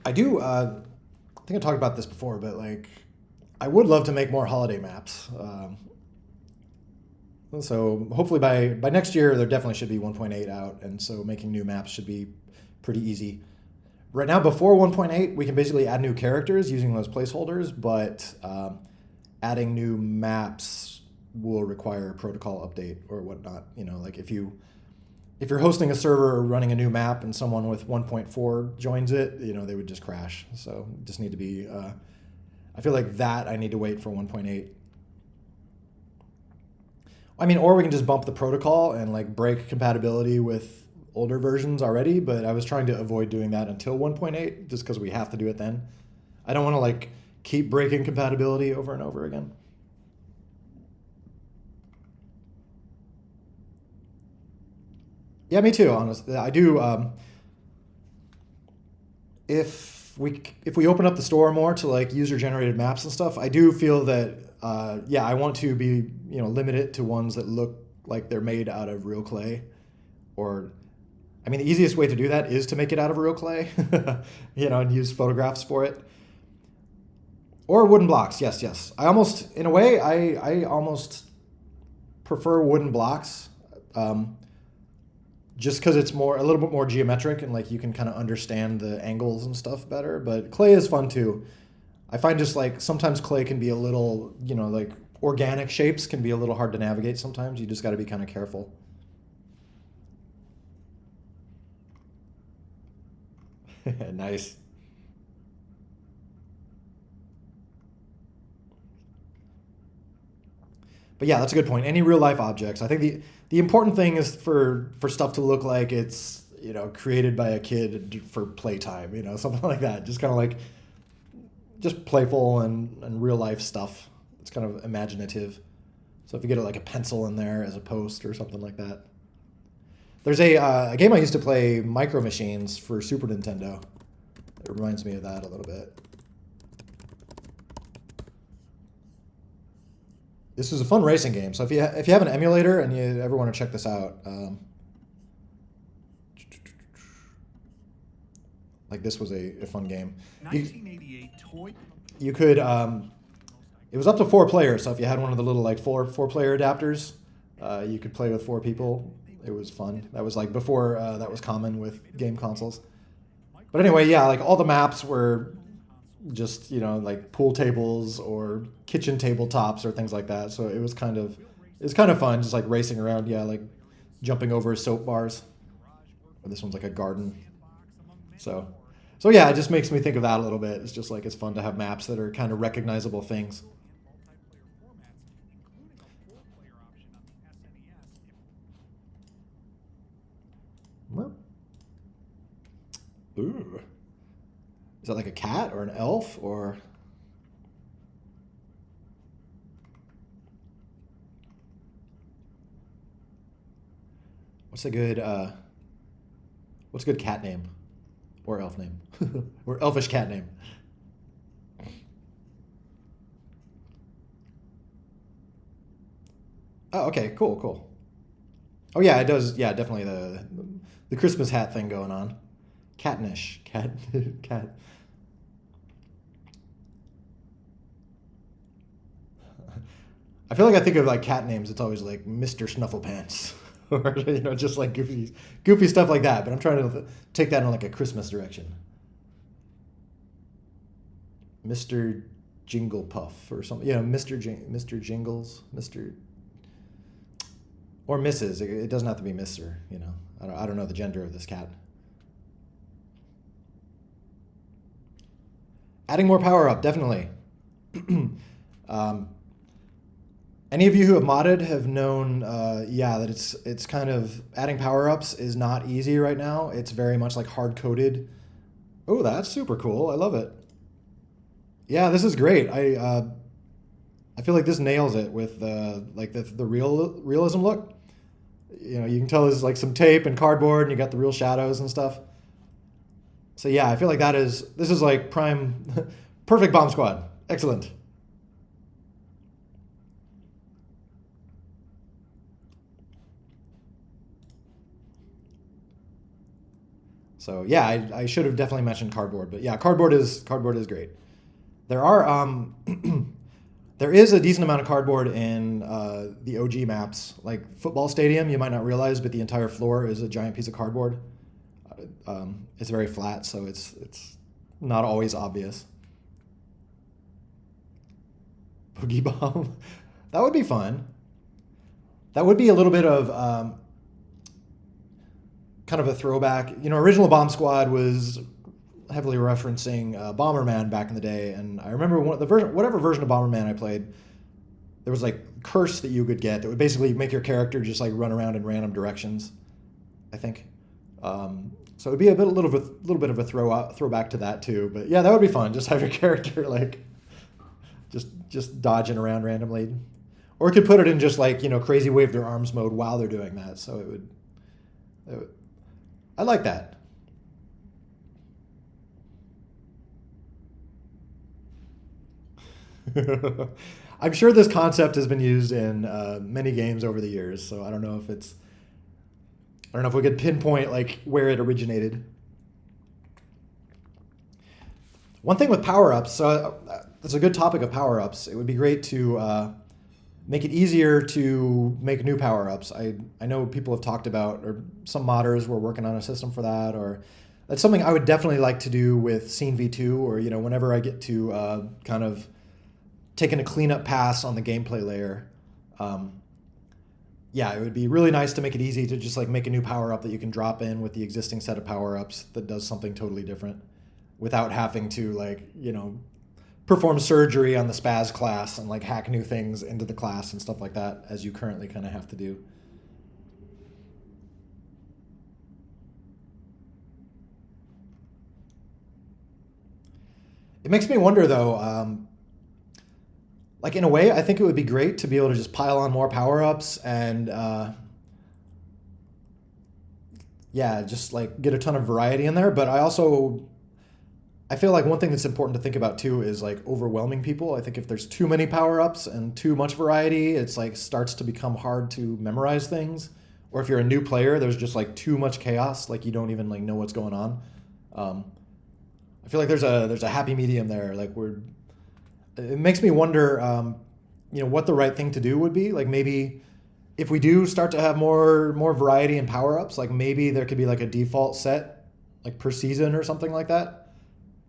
I do I think I talked about this before, but like I would love to make more holiday maps. So hopefully by next year, there definitely should be 1.8 out, and so making new maps should be pretty easy. Right now, before 1.8, we can basically add new characters using those placeholders, but adding new maps will require a protocol update or whatnot. You know, like if you're hosting a server or running a new map and someone with 1.4 joins it, you know, they would just crash. So just need to be, I feel like that I need to wait for 1.8. I mean, or we can just bump the protocol and like break compatibility with older versions already, but I was trying to avoid doing that until 1.8 just because we have to do it then. I don't want to like keep breaking compatibility over and over again. Yeah, me too, honestly. I do. If we open up the store more to like user-generated maps and stuff, I do feel that yeah, I want to be, you know, limit it to ones that look like they're made out of real clay, or, I mean, the easiest way to do that is to make it out of real clay, you know, and use photographs for it, or wooden blocks. Yes. I almost, in a way, I almost prefer wooden blocks, just because it's a little bit more geometric and like you can kind of understand the angles and stuff better. But clay is fun too. I find just like sometimes clay can be a little, you know, like organic shapes can be a little hard to navigate sometimes. You just got to be kind of careful. Nice. But yeah, that's a good point. Any real life objects. I think the important thing is for stuff to look like it's, you know, created by a kid for playtime, you know, something like that. Just kind of like, just playful and real life stuff. It's kind of imaginative. So if you get like a pencil in there as a post or something like that. There's a game I used to play, Micro Machines, for Super Nintendo. It reminds me of that a little bit. This is a fun racing game. So if you have an emulator and you ever want to check this out, like this was a fun game. 1988 toy. You could, it was up to 4 players. So if you had one of the little like four player adapters, you could play with 4 people. It was fun. That was like before that was common with game consoles. But anyway, yeah, like all the maps were just, you know, like pool tables or kitchen tabletops or things like that. So it was kind of fun, just like racing around. Yeah, like jumping over soap bars. Or this one's like a garden. So, so yeah, it just makes me think of that a little bit. It's just like it's fun to have maps that are kind of recognizable things. Ooh. Is that like a cat or an elf or? What's a good what's a good cat name or elf name or elfish cat name? Oh, okay, cool, cool. Oh yeah, it does. Yeah, definitely the Christmas hat thing going on. Catnish, cat, cat. I feel like I think of like cat names. It's always like Mr. Snufflepants, or you know, just like goofy stuff like that. But I'm trying to take that in like a Christmas direction. Mr. Jingle Puff or something. Yeah, Mr. Jingles, Mr. Or Mrs. It doesn't have to be Mister. You know, I don't know the gender of this cat. Adding more power up, definitely. um, Any of you who have modded have known, yeah, that it's kind of adding power ups is not easy right now. It's very much like hard coded. Oh, that's super cool. I love it. Yeah, this is great. I feel like this nails it with like the realism look. You know, you can tell there's like some tape and cardboard, and you got the real shadows and stuff. So yeah, I feel like this is like prime, perfect bomb squad. Excellent. So yeah, I should have definitely mentioned cardboard, but yeah, cardboard is great. There are there is a decent amount of cardboard in the OG maps, like football stadium. You might not realize, but the entire floor is a giant piece of cardboard. It's very flat, so it's not always obvious. Boogie bomb, that would be fun. That would be a little bit of kind of a throwback. You know, original Bomb Squad was heavily referencing Bomberman back in the day, and I remember whatever version of Bomberman I played, there was like curse that you could get that would basically make your character just like run around in random directions, I think. So it'd be a little bit of a throwback to that too. But yeah, that would be fun. Just have your character like just dodging around randomly, or could put it in just like, you know, crazy wave their arms mode while they're doing that. So it would I like that. I'm sure this concept has been used in many games over the years, so I don't know if we could pinpoint like where it originated. One thing with power-ups, so that's a good topic of power-ups. It would be great to make it easier to make new power-ups. I know people have talked about, or some modders were working on a system for that, or that's something I would definitely like to do with Scene V2, or, you know, whenever I get to kind of taking a cleanup pass on the gameplay layer. Yeah, it would be really nice to make it easy to just like make a new power-up that you can drop in with the existing set of power-ups that does something totally different without having to, like, you know, perform surgery on the spaz class and like hack new things into the class and stuff like that, as you currently kind of have to do. It makes me wonder though, like in a way, I think it would be great to be able to just pile on more power-ups and yeah, just like get a ton of variety in there. But I feel like one thing that's important to think about too is like overwhelming people. I think if there's too many power-ups and too much variety, it's like starts to become hard to memorize things. Or if you're a new player, there's just like too much chaos, like you don't even like know what's going on. I feel like there's a happy medium there. Like it makes me wonder, you know, what the right thing to do would be. Like maybe if we do start to have more variety in power-ups, like maybe there could be like a default set like per season or something like that.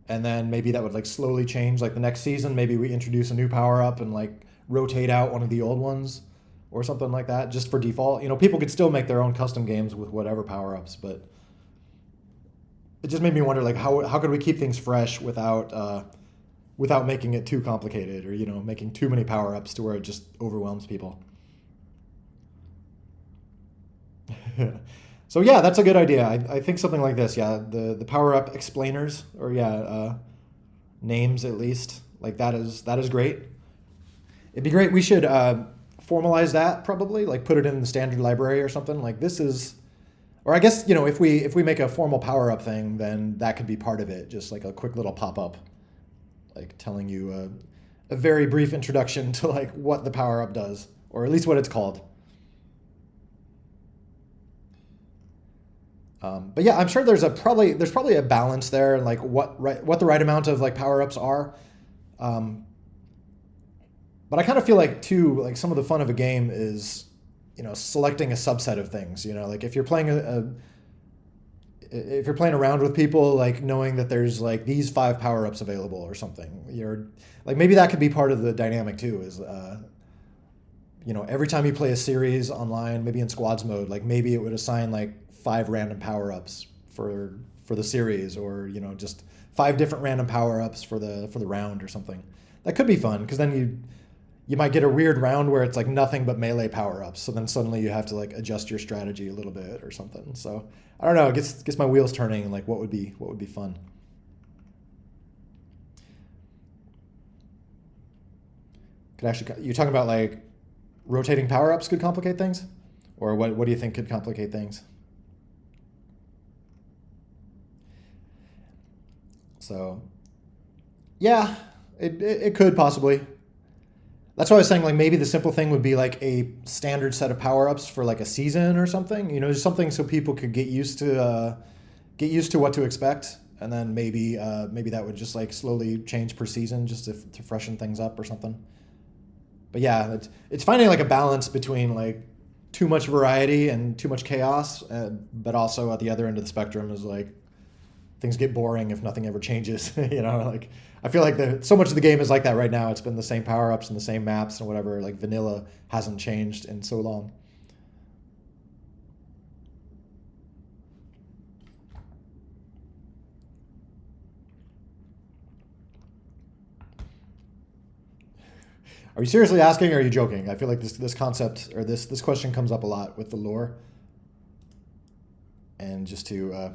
And then maybe that would like slowly change. Like the next season, maybe we introduce a new power up and like rotate out one of the old ones or something like that, just for default. You know, people could still make their own custom games with whatever power ups, but it just made me wonder, like, how could we keep things fresh without making it too complicated, or, you know, making too many power ups to where it just overwhelms people. So yeah, that's a good idea. I think something like this, yeah, the power up explainers, or names at least, like that is great. It'd be great. We should formalize that, probably, like put it in the standard library or something. Like this is, or I guess, you know, if we make a formal power up thing, then that could be part of it. Just like a quick little pop up, like telling you a very brief introduction to like what the power up does, or at least what it's called. But yeah, I'm sure there's probably a balance there, and like what the right amount of like power ups are. But I kind of feel like too, like some of the fun of a game is, you know, selecting a subset of things. You know, like if you're playing if you're playing around with people, like knowing that there's like these 5 power ups available or something. You're like, maybe that could be part of the dynamic too. Is you know, every time you play a series online, maybe in squads mode, like maybe it would assign like 5 random power ups for the series, or, you know, just 5 different random power ups for the round or something. That could be fun, because then you might get a weird round where it's like nothing but melee power ups. So then suddenly you have to like adjust your strategy a little bit or something. So I don't know. It gets my wheels turning, and like what would be fun. Could actually, you're talking about like rotating power ups could complicate things, or what do you think could complicate things? So yeah, it could possibly. That's why I was saying, like, maybe the simple thing would be like a standard set of power ups for like a season or something. You know, just something so people could get used to what to expect, and then maybe that would just like slowly change per season, just to freshen things up or something. But yeah, it's finding like a balance between like too much variety and too much chaos, but also at the other end of the spectrum is like things get boring if nothing ever changes. You know, like I feel like so much of the game is like that right now. It's been the same power ups and the same maps and whatever. Like vanilla hasn't changed in so long. Are you seriously asking, or are you joking? I feel like this concept, or this question comes up a lot with the lore. And just to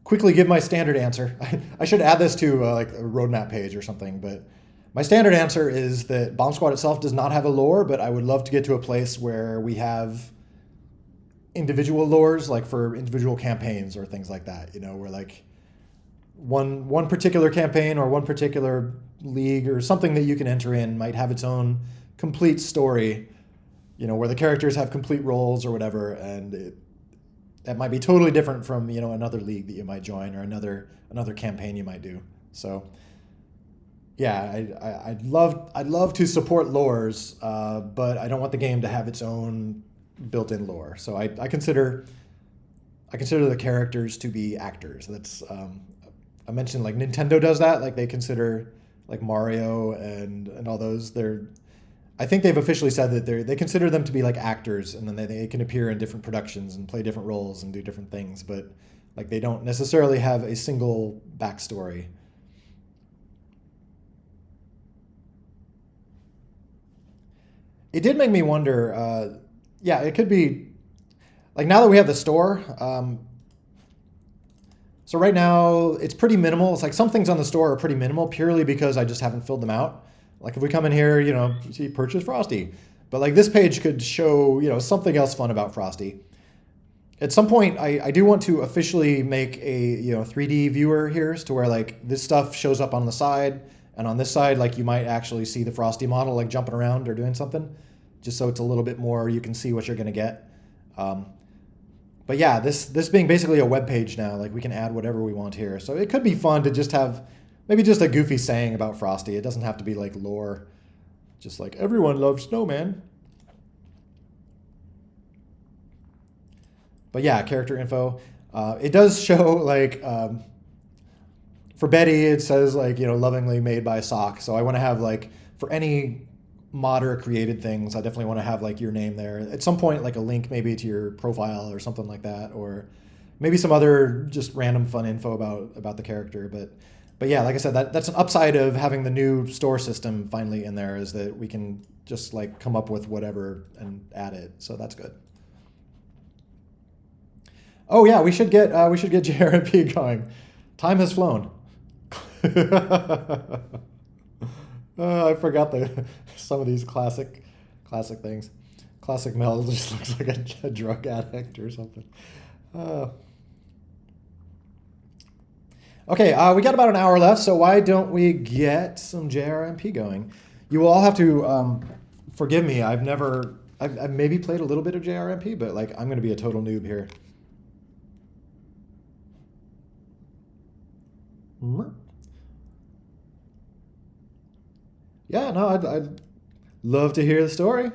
quickly give my standard answer, I should add this to like a roadmap page or something, but my standard answer is that Bomb Squad itself does not have a lore, but I would love to get to a place where we have individual lores, like for individual campaigns or things like that, you know, where like one particular campaign or one particular league or something that you can enter in might have its own complete story, you know, where the characters have complete roles or whatever, and that might be totally different from, you know, another league that you might join, or another campaign you might do. So yeah, I'd love to support lores, but I don't want the game to have its own built-in lore. So I consider the characters to be actors. That's I mentioned like Nintendo does that. Like they consider like Mario and all those. I think they've officially said that they consider them to be like actors, and then they can appear in different productions and play different roles and do different things, but like they don't necessarily have a single backstory. It did make me wonder. Yeah, it could be like, now that we have the store. So right now it's pretty minimal. It's like some things on the store are pretty minimal purely because I just haven't filled them out. Like if we come in here, you know, you see purchase Frosty, but like this page could show, you know, something else fun about Frosty. At some point, I do want to officially make a, you know, 3D viewer here, to where like this stuff shows up on the side, and on this side, like you might actually see the Frosty model like jumping around or doing something, just so it's a little bit more, you can see what you're gonna get. But yeah, this being basically a web page now, like we can add whatever we want here. So it could be fun to just have maybe just a goofy saying about Frosty. It doesn't have to be like lore, just like everyone loves snowman. But yeah, character info. It does show like for Betty, it says like, lovingly made by Sock. So I want to have like for any modder created things, I definitely want to have like your name there at some point, like a link maybe to your profile or something like that, or maybe some other just random fun info about the character. But yeah, like I said, that's an upside of having the new store system finally in there, is that we can just like come up with whatever and add it. So that's good. Oh yeah, we should get JRMP going. Time has flown. I forgot some of these classic things. Classic Mel just looks like a drug addict or something. Okay, we got about an hour left, so why don't we get some JRMP going? You will all have to forgive me. I've maybe played a little bit of JRMP, but like I'm going to be a total noob here. Yeah, no, I'd love to hear the story.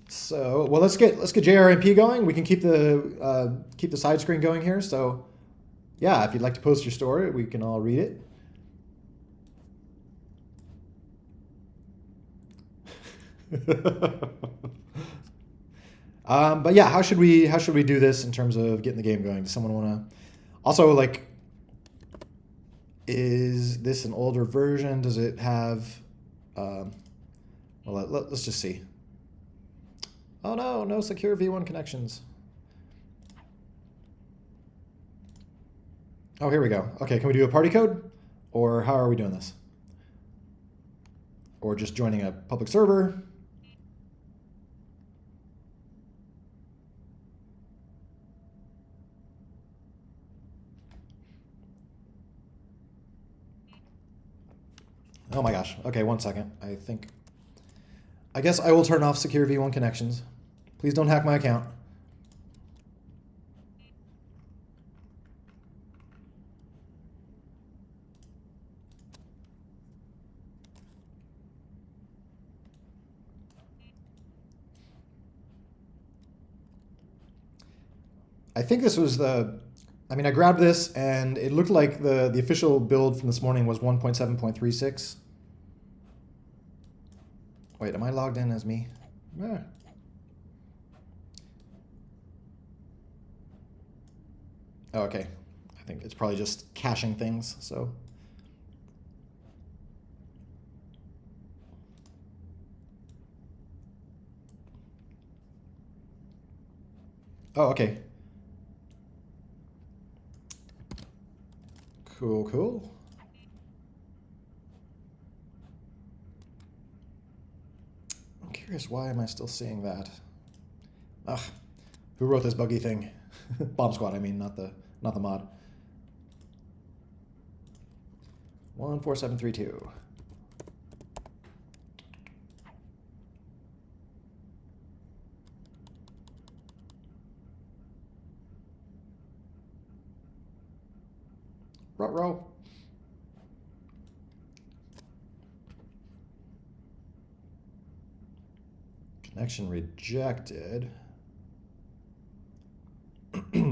So, well, let's get JRMP going. We can keep the side screen going here. So, yeah, if you'd like to post your story, we can all read it. But yeah, how should we do this in terms of getting the game going? Does someone want to also like? Is this an older version? Does it have? Well, let's just see. Oh no, no secure V1 connections. Oh, here we go. Okay, can we do a party code? Or how are we doing this? Or just joining a public server? Oh my gosh. Okay, 1 second. I guess I will turn off secure V1 connections. Please don't hack my account. I think this was I grabbed this and it looked like the official build from this morning was 1.7.36. Wait, am I logged in as me? Eh. Oh, okay. I think it's probably just caching things, so. Oh, okay. Cool, cool. I'm curious, why am I still seeing that? Ugh, who wrote this buggy thing? Bomb Squad, I mean, not the mod. 14732. Ruh-roh. Connection rejected. Is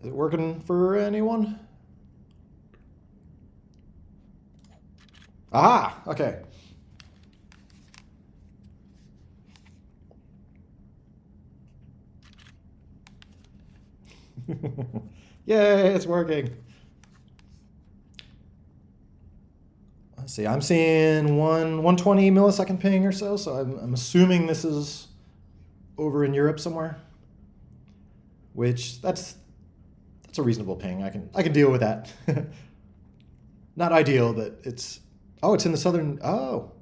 it working for anyone? Aha! Okay. Yay, it's working. Let's see, I'm seeing 120 millisecond ping or so, so I'm assuming this is over in Europe somewhere. Which that's a reasonable ping. I can deal with that. Not ideal, but it's in the southern. Oh,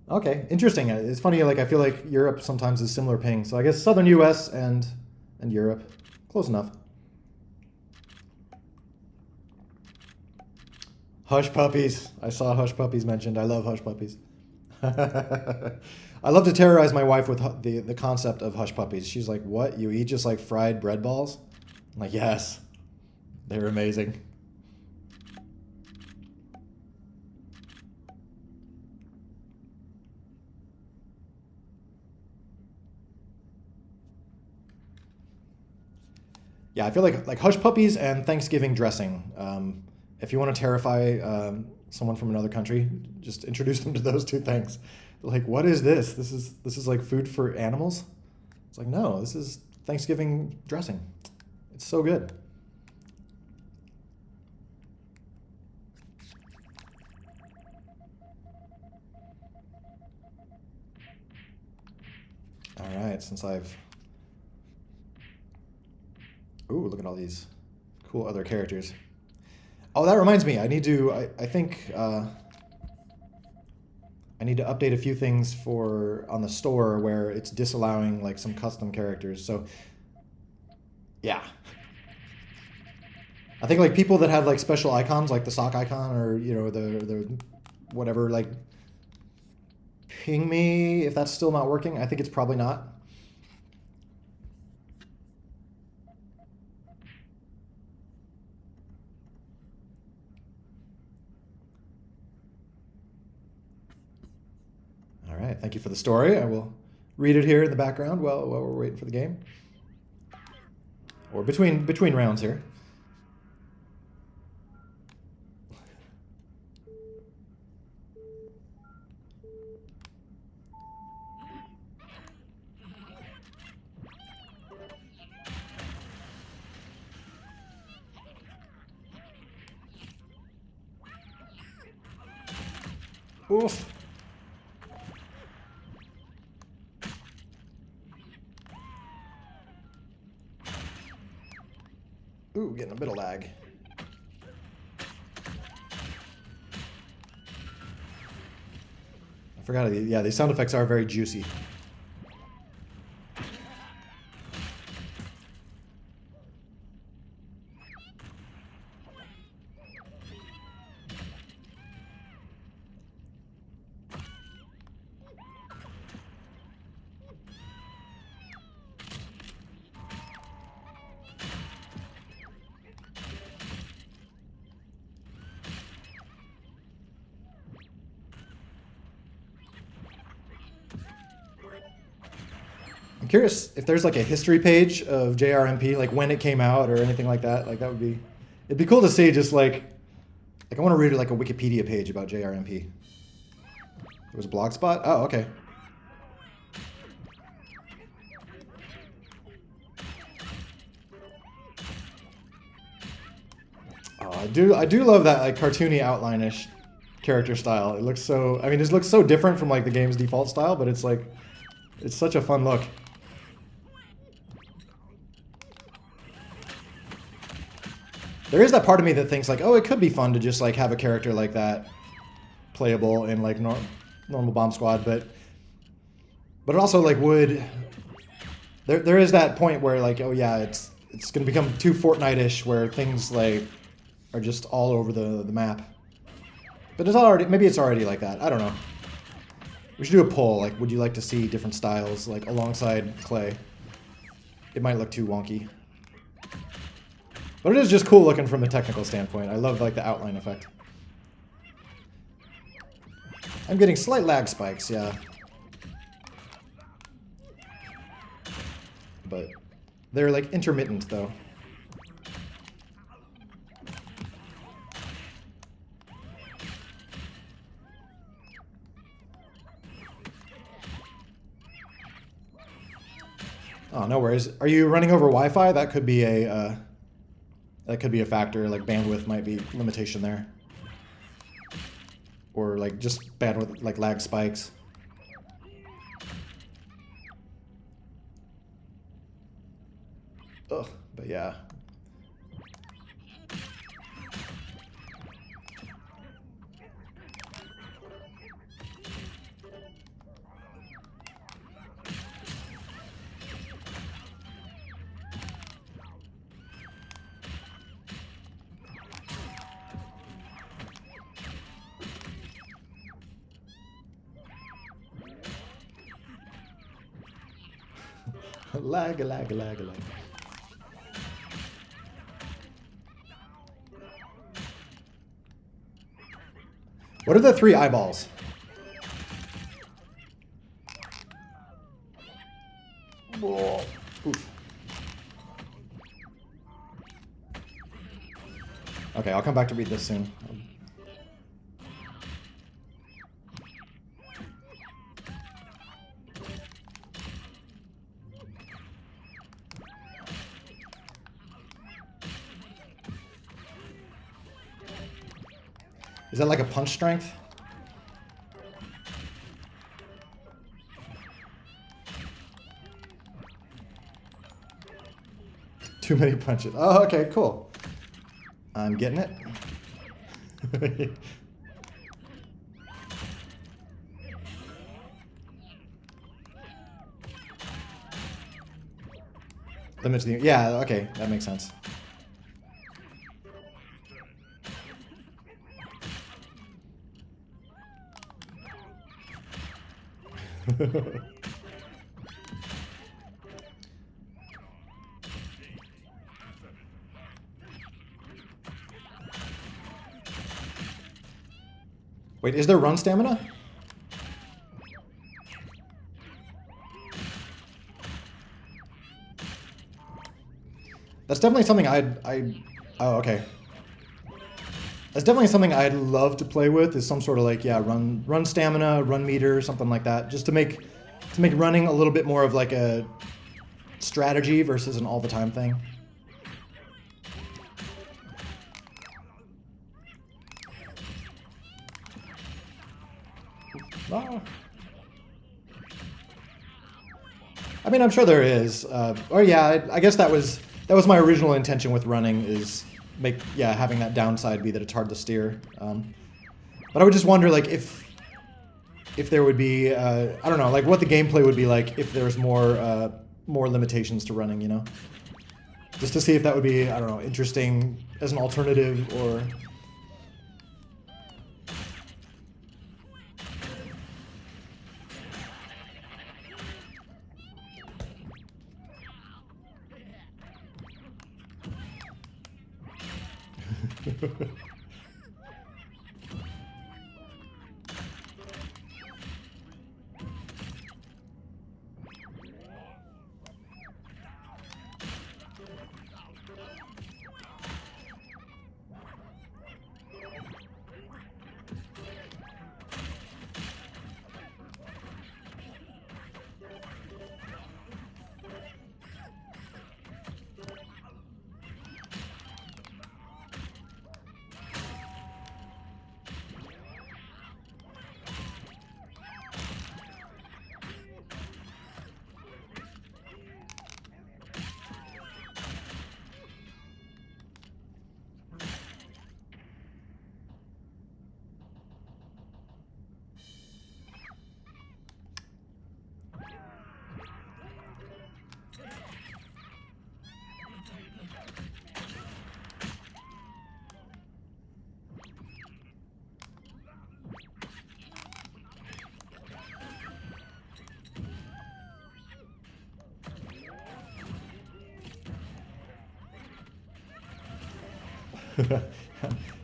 okay, interesting. It's funny. Like I feel like Europe sometimes is similar ping. So I guess southern U.S. and Europe, close enough. Hush puppies. I saw hush puppies mentioned. I love hush puppies. I love to terrorize my wife with the concept of hush puppies. She's like, "What? You eat just like fried bread balls?" I'm like, "Yes, they're amazing." Yeah, I feel like hush puppies and Thanksgiving dressing. If you want to terrify someone from another country, just introduce them to those two things. Like, what is this? This is like food for animals? It's like, no, this is Thanksgiving dressing. It's so good. All right, since I've... Ooh, look at all these cool other characters. Oh, that reminds me. I need to... I think... I need to update a few things on the store where it's disallowing like some custom characters. So, yeah. I think like people that have like special icons, like the sock icon or, you know, the whatever, like ping me if that's still not working. I think it's probably not. All right, thank you for the story. I will read it here in the background while we're waiting for the game. Or between rounds here. Oof. Ooh, getting a bit of lag. I forgot, yeah, these sound effects are very juicy. I'm curious if there's like a history page of JRMP, like when it came out or anything like that. Like that would be, it'd be cool to see. Just like I want to read like a Wikipedia page about JRMP. There was a blog spot. Oh, okay. Oh, I do love that like cartoony outline-ish character style. It looks so. I mean, it looks so different from like the game's default style, but it's like, it's such a fun look. There is that part of me that thinks like, oh, it could be fun to just like have a character like that playable in like normal Bomb Squad, but it also like would there is that point where like, oh yeah, it's gonna become too Fortnite-ish where things like are just all over the map. But it's already, maybe it's already like that. I don't know. We should do a poll. Like, would you like to see different styles like alongside Clay? It might look too wonky. But it is just cool looking from a technical standpoint. I love like the outline effect. I'm getting slight lag spikes, yeah. But they're like intermittent though. Oh, no worries. Are you running over Wi-Fi? That could be a factor. Like bandwidth might be limitation there, or like just bandwidth, like lag spikes. Ugh, but yeah. Lag. What are the 3 eyeballs? Oof. Okay, I'll come back to read this soon. Is that like a punch strength? Too many punches. Oh, okay, cool. I'm getting it. Limits the... Yeah, okay, that makes sense. Wait, is there run stamina? That's definitely something oh, okay. That's definitely something I'd love to play with, is some sort of like, yeah, run stamina, run meter, something like that, just to make running a little bit more of like a strategy versus an all the time thing. Oh. I mean, I'm sure there is. Or yeah, I guess that was my original intention with running, is having that downside be that it's hard to steer. But I would just wonder, like, if there would be, I don't know, like what the gameplay would be like if there's more limitations to running, you know? Just to see if that would be, I don't know, interesting as an alternative, or...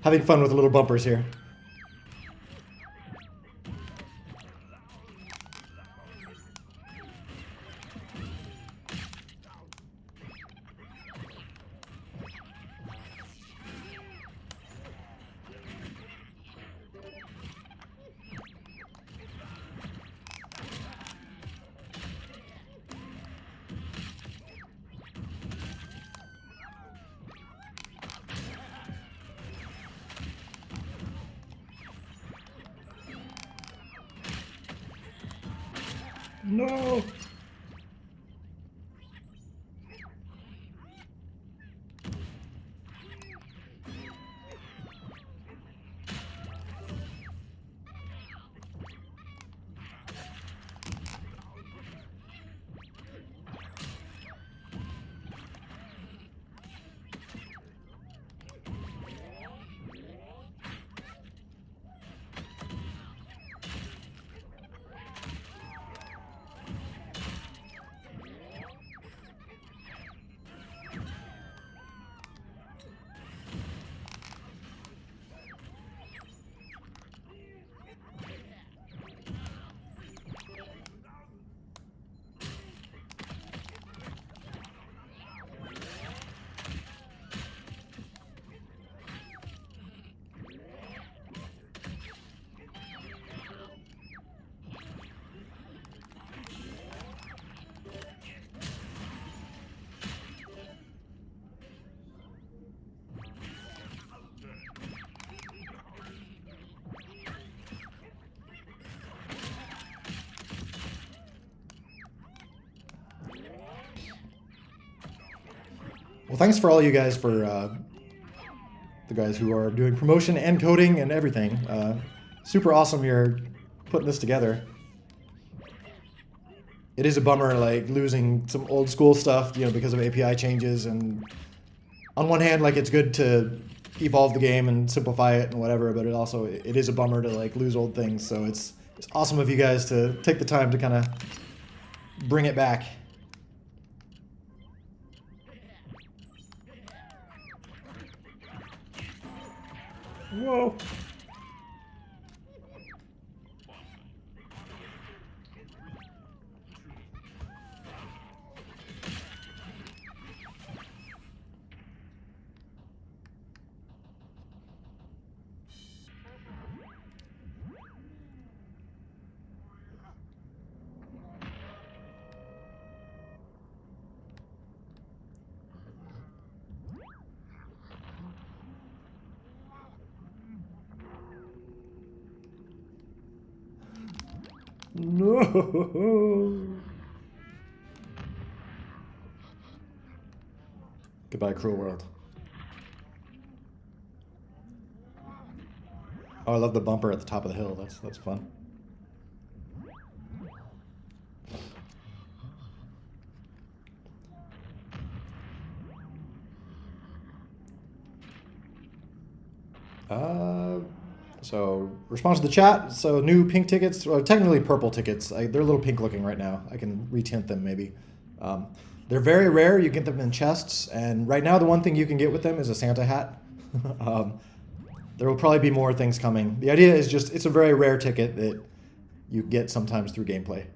Having fun with the little bumpers here. No! Well, thanks for all you guys for the guys who are doing promotion and coding and everything. Super awesome you're putting this together. It is a bummer, like, losing some old school stuff, you know, because of API changes. And on one hand, like, it's good to evolve the game and simplify it and whatever, but it is a bummer to, like, lose old things. So it's awesome of you guys to take the time to kind of bring it back. Whoa. No. Goodbye, cruel world. Oh, I love the bumper at the top of the hill. That's fun. So response to the chat. So new pink tickets, or technically purple tickets. They're a little pink looking right now. I can retint them maybe. They're very rare. You get them in chests, and right now the one thing you can get with them is a Santa hat. There will probably be more things coming. The idea is just it's a very rare ticket that you get sometimes through gameplay.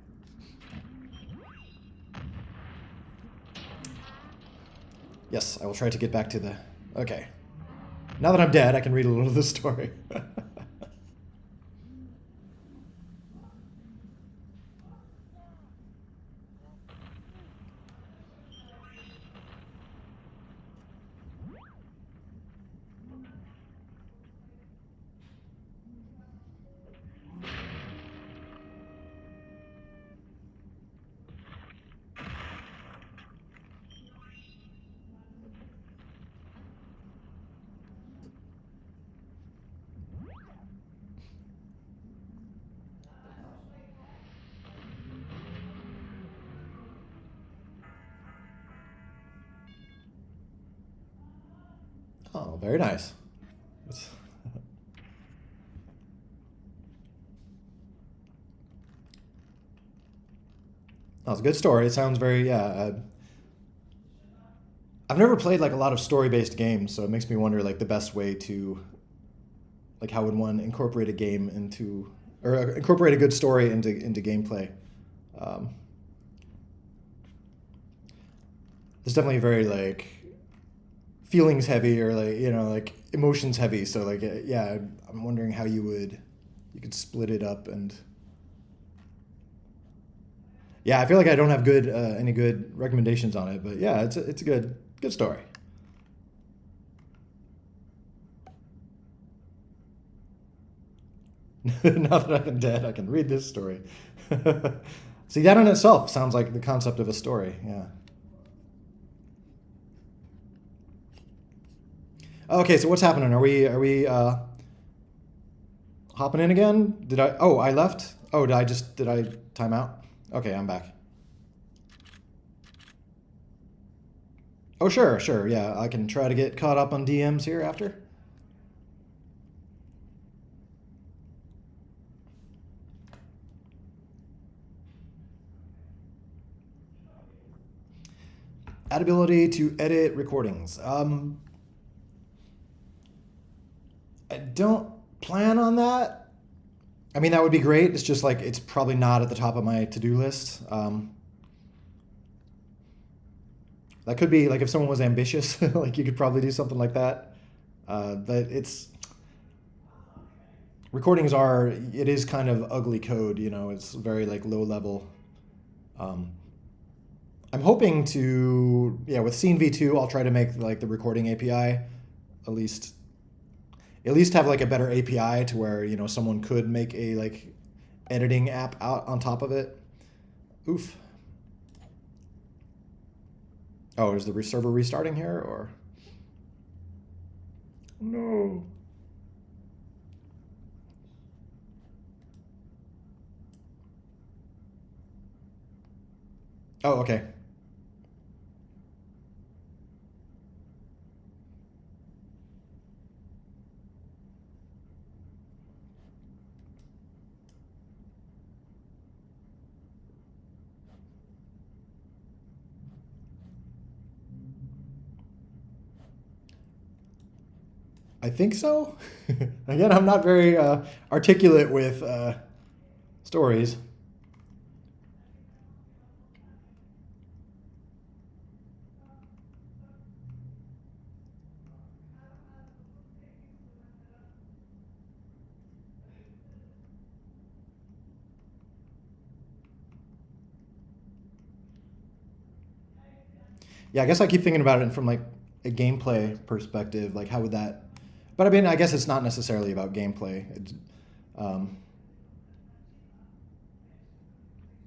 Yes, I will try to get back to the... Okay. Now that I'm dead, I can read a little of the story. Oh, very nice. That was a good story. It sounds very, yeah. I've never played like a lot of story-based games, so it makes me wonder like the best way to, like how would one incorporate a game into, or incorporate a good story into gameplay. It's definitely very like feelings heavy or like, you know, like emotions heavy. So like, yeah, I'm wondering how you could split it up and... Yeah, I feel like I don't have any good recommendations on it, but yeah, it's a good story. Now that I'm dead, I can read this story. See, that in itself sounds like the concept of a story. Yeah. Okay, so what's happening? Are we hopping in again? I left? Oh, did I time out? Okay, I'm back. Oh, sure, yeah. I can try to get caught up on DMs here after. Add ability to edit recordings. I don't plan on that. I mean, that would be great. It's just like, it's probably not at the top of my to-do list. That could be like if someone was ambitious, like you could probably do something like that. But recordings it is kind of ugly code, you know, it's very like low level. I'm hoping to, with Scene V2, I'll try to make like the recording API at least have like a better API to where, you know, someone could make a like editing app out on top of it. Oof. Oh, is the server restarting here, or? No. Oh, okay. I think so. Again, I'm not very articulate with stories. Yeah, I guess I keep thinking about it from like a gameplay perspective. Like, how would that? But I mean, I guess it's not necessarily about gameplay. Um,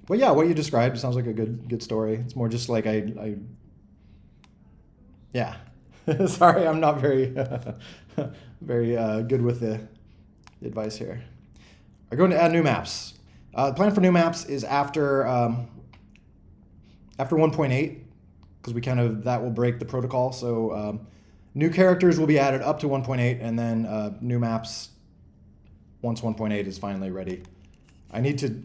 well, yeah, what you described sounds like a good story. It's more just like yeah. Sorry, I'm not very very good with the advice here. We're going to add new maps. The plan for new maps is after 1.8, because we that will break the protocol. So new characters will be added up to 1.8, and then new maps once 1.8 is finally ready. I need to.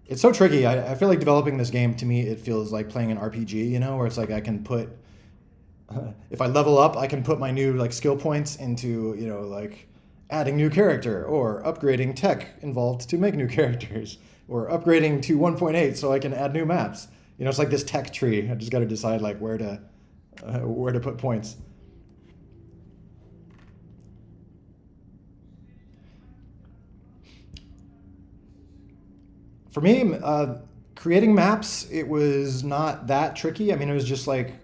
It's so tricky. I feel like developing this game, to me, it feels like playing an RPG, you know, where it's like I can put, if I level up, I can put my new like skill points into, you know, like adding new character or upgrading tech involved to make new characters or upgrading to 1.8 so I can add new maps. You know, it's like this tech tree. I just got to decide like where to put points. For me, creating maps, it was not that tricky. I mean, it was just like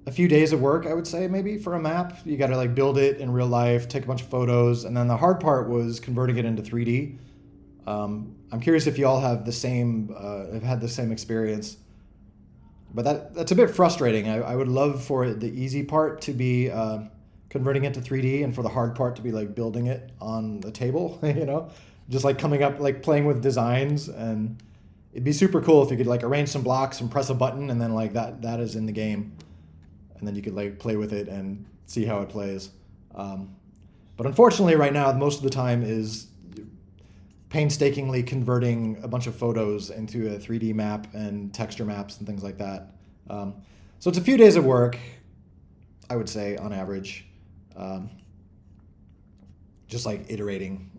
a few days of work, I would say, maybe, for a map. You got to like build it in real life, take a bunch of photos, and then the hard part was converting it into 3D. I'm curious if you all have had the same experience. But that's a bit frustrating. I would love for the easy part to be converting it to 3D, and for the hard part to be like building it on the table, you know? Just like coming up, like playing with designs, and it'd be super cool if you could like arrange some blocks and press a button, and then like that is in the game, and then you could like play with it and see how it plays. But unfortunately, right now, most of the time is painstakingly converting a bunch of photos into a 3D map and texture maps and things like that. So it's a few days of work, I would say, on average. Just like iterating,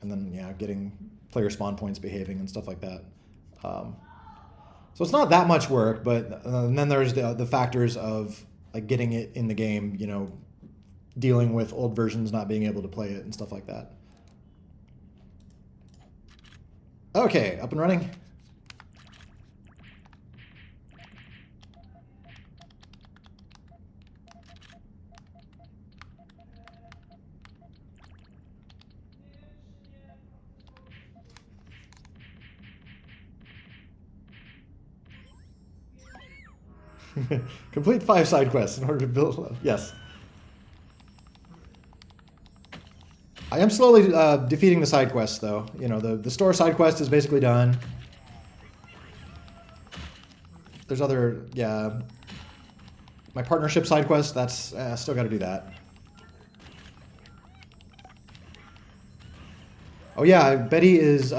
and then getting player spawn points behaving and stuff like that. So it's not that much work, but and then there's the factors of like getting it in the game, you know, dealing with old versions not being able to play it and stuff like that. Okay, up and running. Complete 5 side quests in order to build. Yes. I am slowly defeating the side quests, though. You know, the store side quest is basically done. There's other, my partnership side quest, that's, still got to do that. Oh yeah, Betty is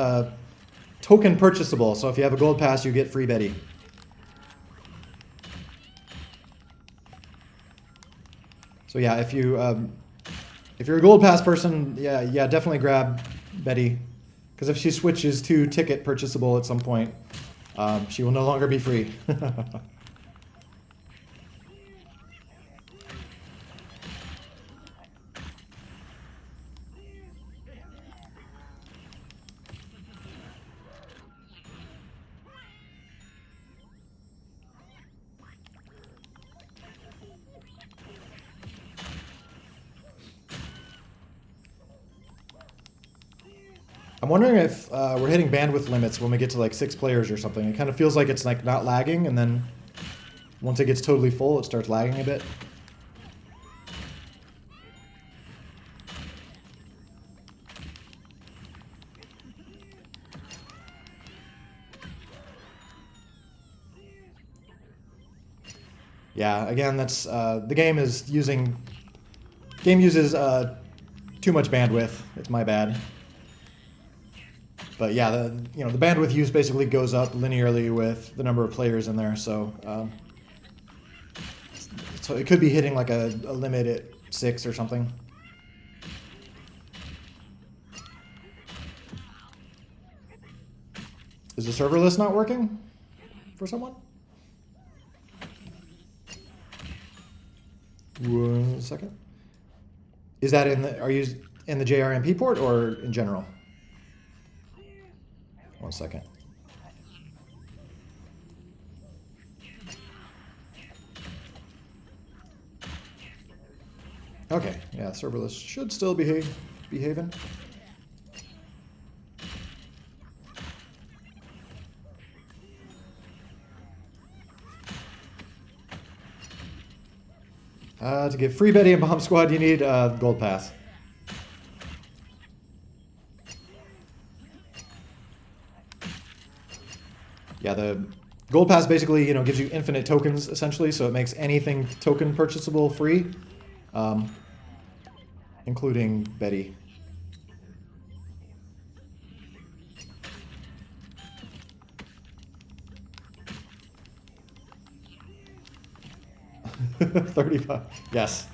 token purchasable, so if you have a gold pass, you get free Betty. So yeah, if you're a gold pass person, yeah, definitely grab Betty, because if she switches to ticket purchasable at some point, she will no longer be free. I'm wondering if we're hitting bandwidth limits when we get to like 6 players or something. It kind of feels like it's like not lagging, and then Once it gets totally full, it starts lagging a bit. Yeah, again, that's the game is using. Game uses too much bandwidth. It's my bad. But yeah, the bandwidth use basically goes up linearly with the number of players in there. So so it could be hitting like a limit at 6 or something. Is the server list not working for someone? 1 second. Is that are you in the JRMP port or in general? 1 second. Okay, yeah, serverless should still behaving. To get free Betty and Bomb Squad, you need Gold Pass. Yeah, the Gold Pass basically, gives you infinite tokens essentially, so it makes anything token purchasable free, including Betty. $35. Yes.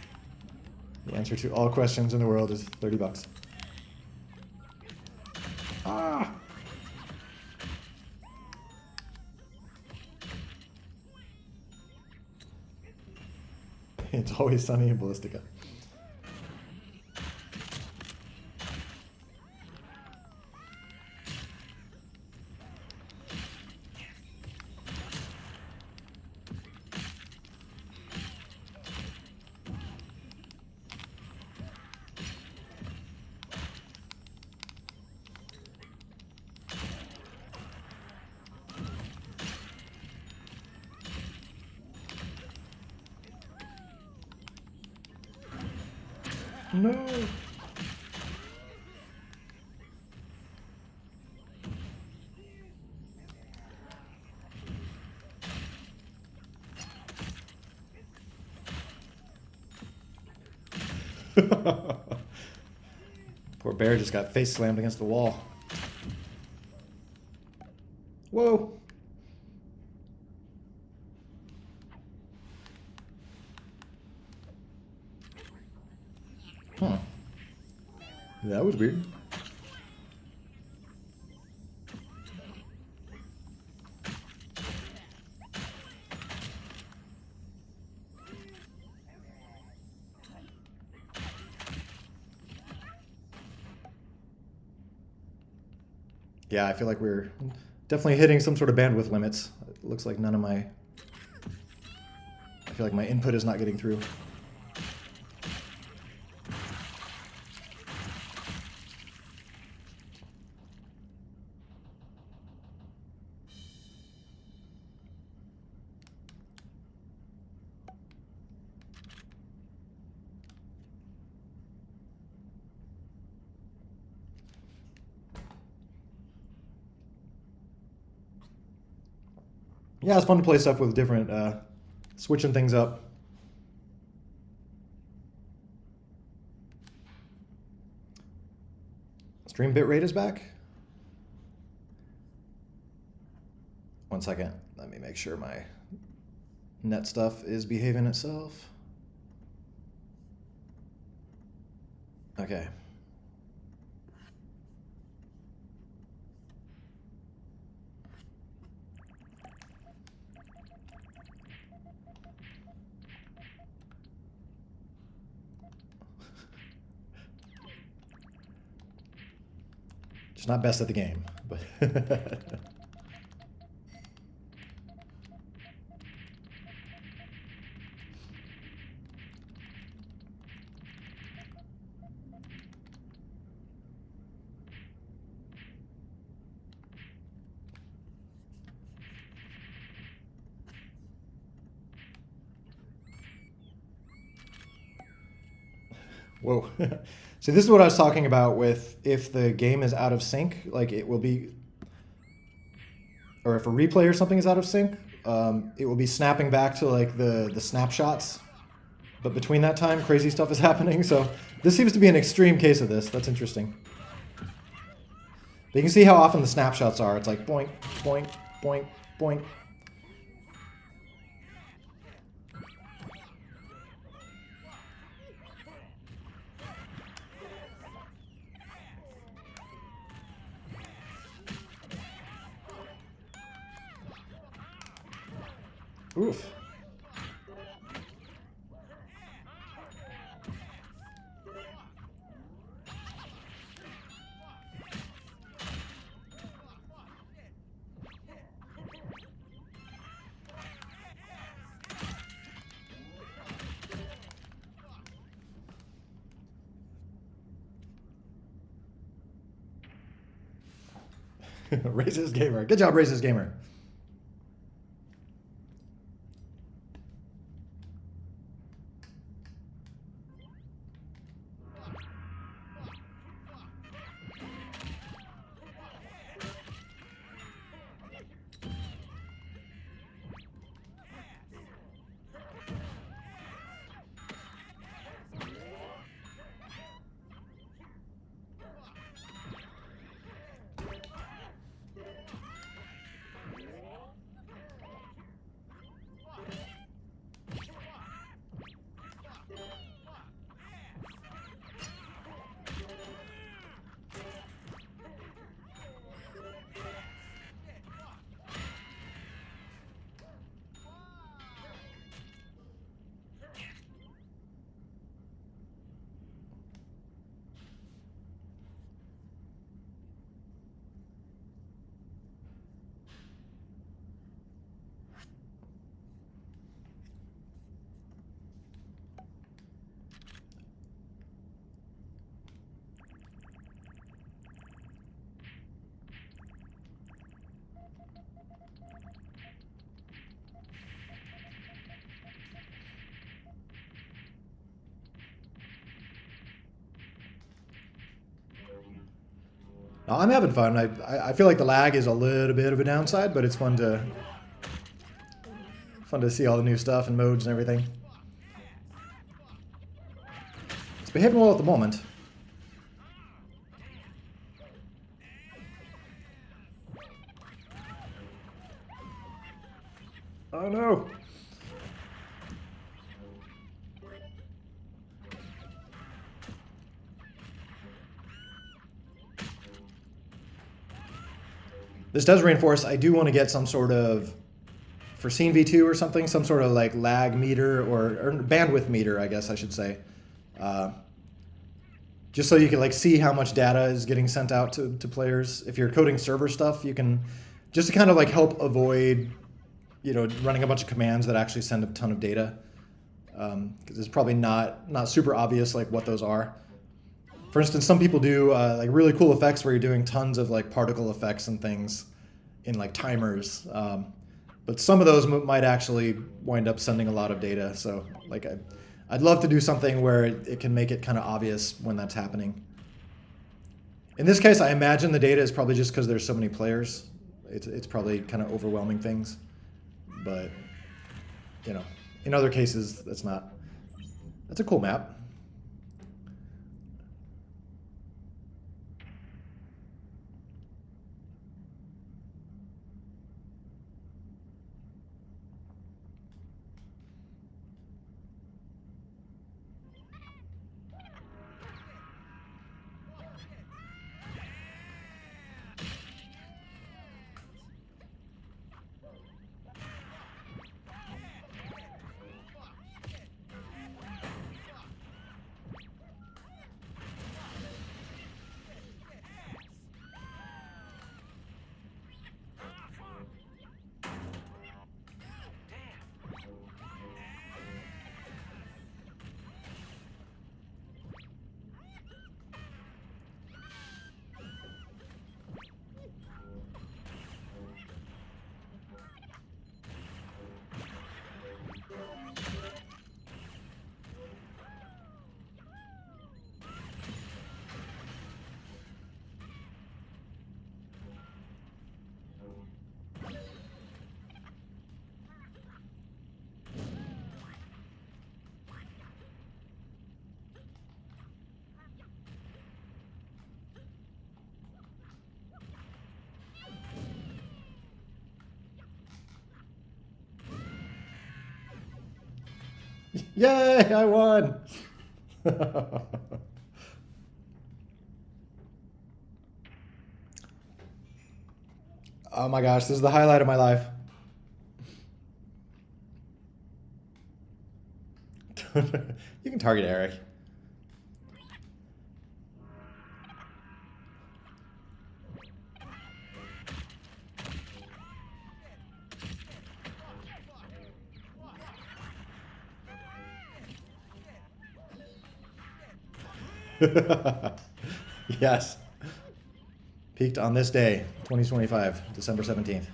The answer to all questions in the world is $30. Ah. It's always sunny in Ballistica. No. Poor bear just got face slammed against the wall. Whoa. Huh. That was weird. Yeah, I feel like we're definitely hitting some sort of bandwidth limits. It looks like none of my... I feel like my input is not getting through. Yeah, it's fun to play stuff with different, switching things up. Stream bitrate is back. 1 second, let me make sure my net stuff is behaving itself. Okay. Just not best at the game, but Whoa. See, this is what I was talking about with if the game is out of sync, like it will be, or if a replay or something is out of sync, it will be snapping back to like the snapshots. But between that time, crazy stuff is happening. So this seems to be an extreme case of this. That's interesting. But you can see how often the snapshots are. It's like boink, boink, boink, boink. Oof. Racist gamer. Good job, racist gamer. No, I'm having fun. I feel like the lag is a little bit of a downside, but it's fun to see all the new stuff and modes and everything. It's behaving well at the moment. Oh no! This does reinforce, I do want to get some sort of, for Scene V2 or something, some sort of like lag meter or bandwidth meter, I guess I should say. Just so you can like see how much data is getting sent out to players. If you're coding server stuff, you can, just to kind of like help avoid, you know, running a bunch of commands that actually send a ton of data. Because it's probably not super obvious like what those are. For instance, some people do like really cool effects where you're doing tons of like particle effects and things in like timers. But some of those might actually wind up sending a lot of data. So like I'd love to do something where it can make it kind of obvious when that's happening. In this case, I imagine the data is probably just because there's so many players. It's probably kind of overwhelming things. But, you know, in other cases, that's not. That's a cool map. Yay, I won! Oh my gosh, this is the highlight of my life. You can target Eric. Yes. Peaked on this day, 2025, December 17th.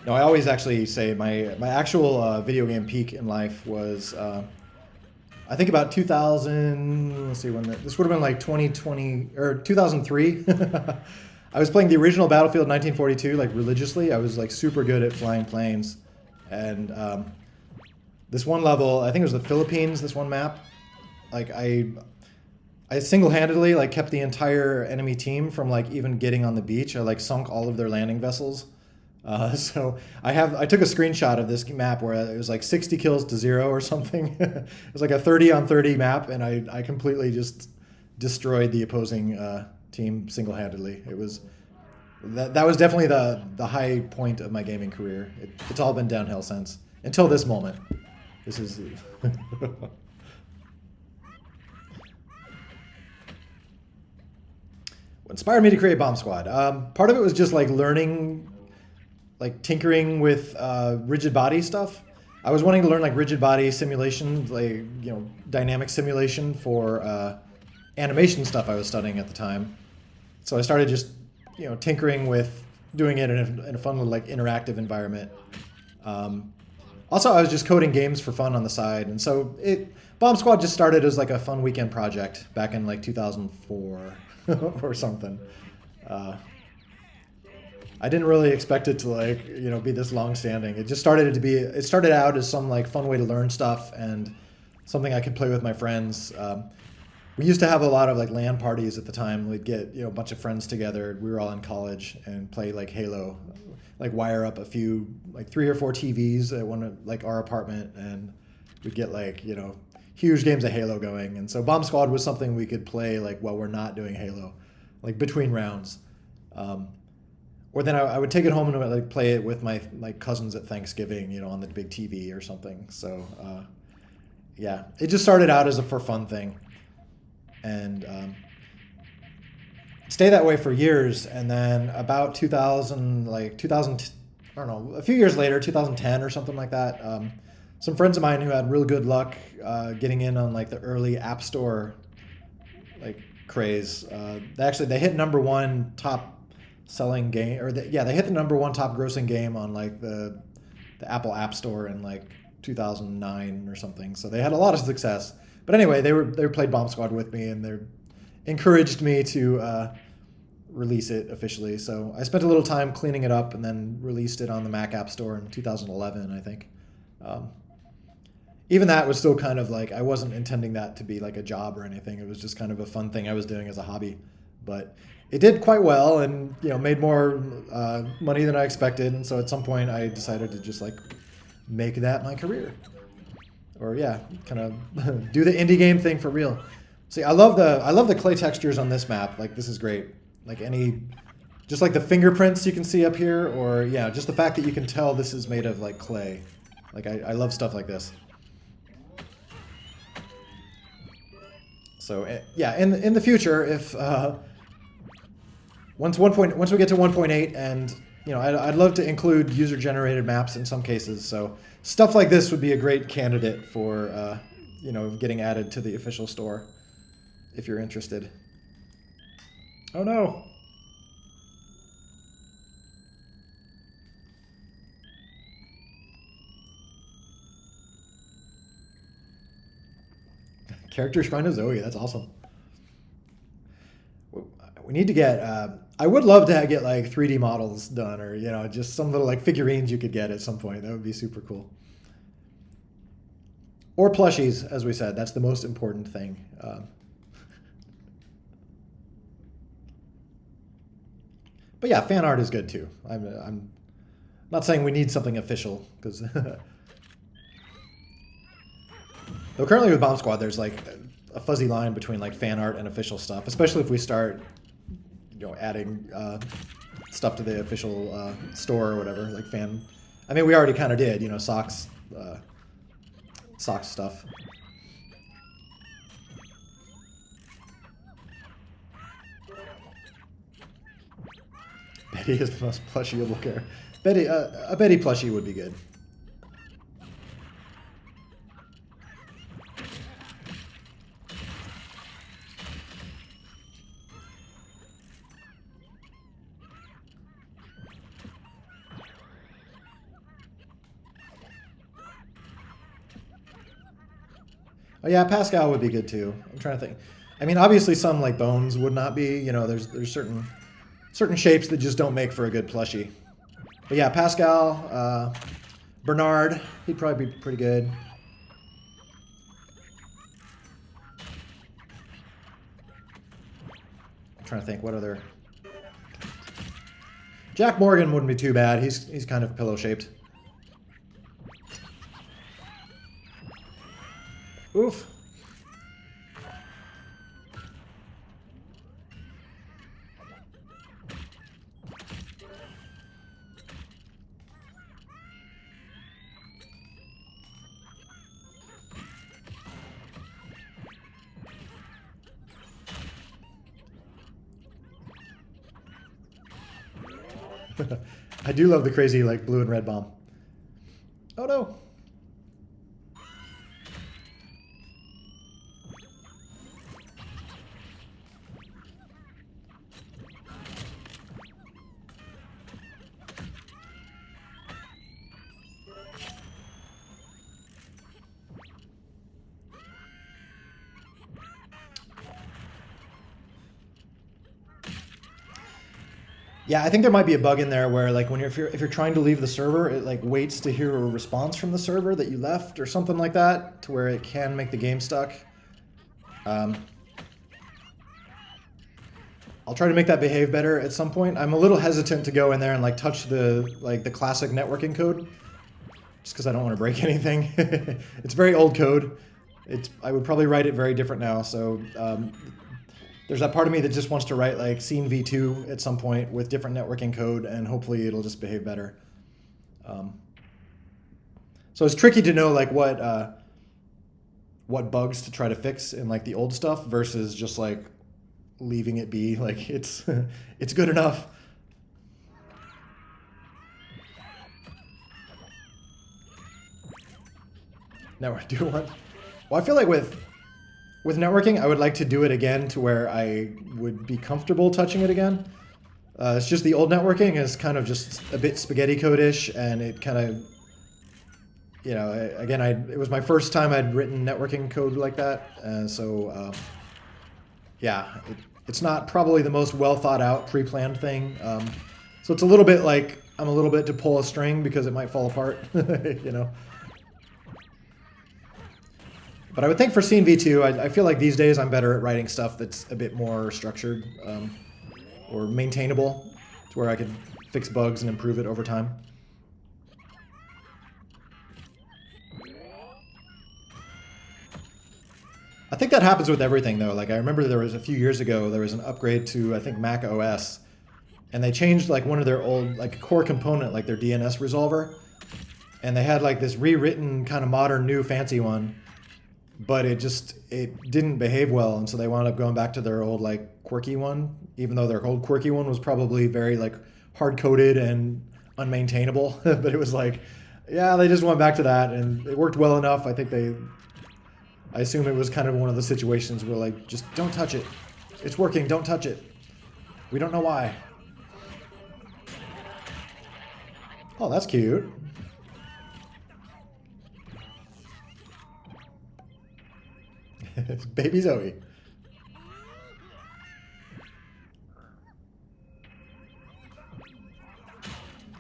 No, I always actually say my actual video game peak in life was, I think about 2000, let's see, this would have been like 2020, or 2003. I was playing the original Battlefield 1942, like religiously. I was like super good at flying planes. And this one level, I think it was the Philippines, this one map, like I single-handedly like kept the entire enemy team from like even getting on the beach. I like sunk all of their landing vessels. So I took a screenshot of this map where it was like 60 kills to 0 or something. It was like a 30 on 30 map, and I completely just destroyed the opposing team single-handedly. It was that was definitely the high point of my gaming career. It's all been downhill since until this moment. This is. What inspired me to create Bomb Squad? Part of it was just like learning, like tinkering with rigid body stuff. I was wanting to learn like rigid body simulation, like dynamic simulation for animation stuff I was studying at the time. So I started just tinkering with doing it in a fun little like interactive environment. Also, I was just coding games for fun on the side, and so Bomb Squad just started as like a fun weekend project back in like 2004 or something. I didn't really expect it to like be this long-standing. It started out as some like fun way to learn stuff and something I could play with my friends. We used to have a lot of like LAN parties at the time. We'd get a bunch of friends together. We were all in college and play like Halo, like wire up a few like 3 or 4 TVs at one of like our apartment, and we'd get like huge games of Halo going. And so Bomb Squad was something we could play like while we're not doing Halo, like between rounds. Or then I would take it home and like play it with my cousins at Thanksgiving, on the big TV or something. So yeah, it just started out as a for fun thing, and stayed that way for years. And then about 2000, I don't know, a few years later, 2010 or something like that. Some friends of mine who had really good luck getting in on like the early App Store like craze. They hit #1 top selling game, or they hit the #1 top grossing game on like the Apple App Store in like 2009 or something. So they had a lot of success. But anyway, they played Bomb Squad with me, and they encouraged me to release it officially. So I spent a little time cleaning it up and then released it on the Mac App Store in 2011, I think. Even that was still kind of like, I wasn't intending that to be like a job or anything. It was just kind of a fun thing I was doing as a hobby. But it did quite well, and made more money than I expected. And so at some point I decided to just like make that my career, or kind of do the indie game thing for real. See, I love the clay textures on this map. Like, this is great. Like just like the fingerprints you can see up here, or just the fact that you can tell this is made of like clay. Like I love stuff like this. So in the future, if once we get to 1.8, and I'd love to include user-generated maps in some cases. So stuff like this would be a great candidate for getting added to the official store, if you're interested. Oh no! Character Shrine of Zoe, that's awesome. We need to get, I would love to get like 3D models done, or, just some little like figurines you could get at some point. That would be super cool. Or plushies, as we said. That's the most important thing. But yeah, fan art is good too. Not saying we need something official, because though currently with Bomb Squad, there's like a fuzzy line between like fan art and official stuff, especially if we start, adding stuff to the official store or whatever, like fan. I mean, we already kind of did, socks stuff. Betty is the most plushieable character. Betty, a Betty plushie would be good. Oh yeah, Pascal would be good too. I'm trying to think. I mean, obviously some like Bones would not be. There's certain shapes that just don't make for a good plushie. But yeah, Pascal, Bernard, he'd probably be pretty good. I'm trying to think what other. Jack Morgan wouldn't be too bad. He's kind of pillow shaped. Oof. I do love the crazy like blue and red bomb. Oh no. Yeah, I think there might be a bug in there where, like, if you're trying to leave the server, it like waits to hear a response from the server that you left or something like that, to where it can make the game stuck. I'll try to make that behave better at some point. I'm a little hesitant to go in there and like touch the classic networking code, just because I don't want to break anything. It's very old code. I would probably write it very different now. So. There's that part of me that just wants to write like scene v2 at some point with different networking code, and hopefully it'll just behave better. So it's tricky to know like what bugs to try to fix in like the old stuff versus just like leaving it be. Like it's it's good enough. Now I do want. Well, I feel like with networking, I would like to do it again to where I would be comfortable touching it again. It's just the old networking is kind of just a bit spaghetti code-ish, and it kind of, again, it was my first time I'd written networking code like that, so yeah, it's not probably the most well thought out, pre-planned thing. So it's a little bit like I'm a little bit to pull a string because it might fall apart, But I would think for Scene V2, I feel like these days I'm better at writing stuff that's a bit more structured or maintainable, to where I could fix bugs and improve it over time. I think that happens with everything, though. Like, I remember there was a few years ago, there was an upgrade to, I think, Mac OS, and they changed like one of their old, like, core component, like their DNS resolver, and they had like this rewritten kind of modern, new, fancy one. But it didn't behave well, and so they wound up going back to their old like quirky one, even though their old quirky one was probably very like hard-coded and unmaintainable. But it was like, yeah, they just went back to that, and it worked well enough. I assume it was kind of one of the situations where like, just don't touch it. It's working, don't touch it. We don't know why. Oh, that's cute. It's baby Zoe.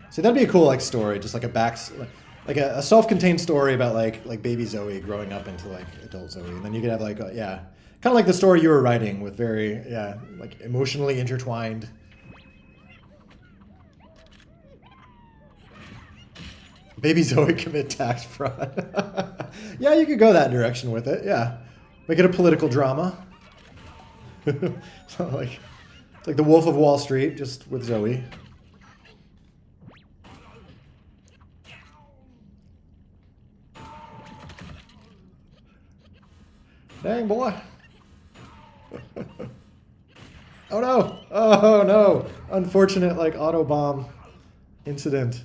See, that'd be a cool like story, just like like a self-contained story about like baby Zoe growing up into like adult Zoe, and then you could have like kind of like the story you were writing with very like emotionally intertwined. Baby Zoe commit tax fraud. Yeah, you could go that direction with it. Yeah, make it a political drama. So it's like the Wolf of Wall Street, just with Zoe. Dang boy. Oh no! Oh no! Unfortunate like auto bomb incident.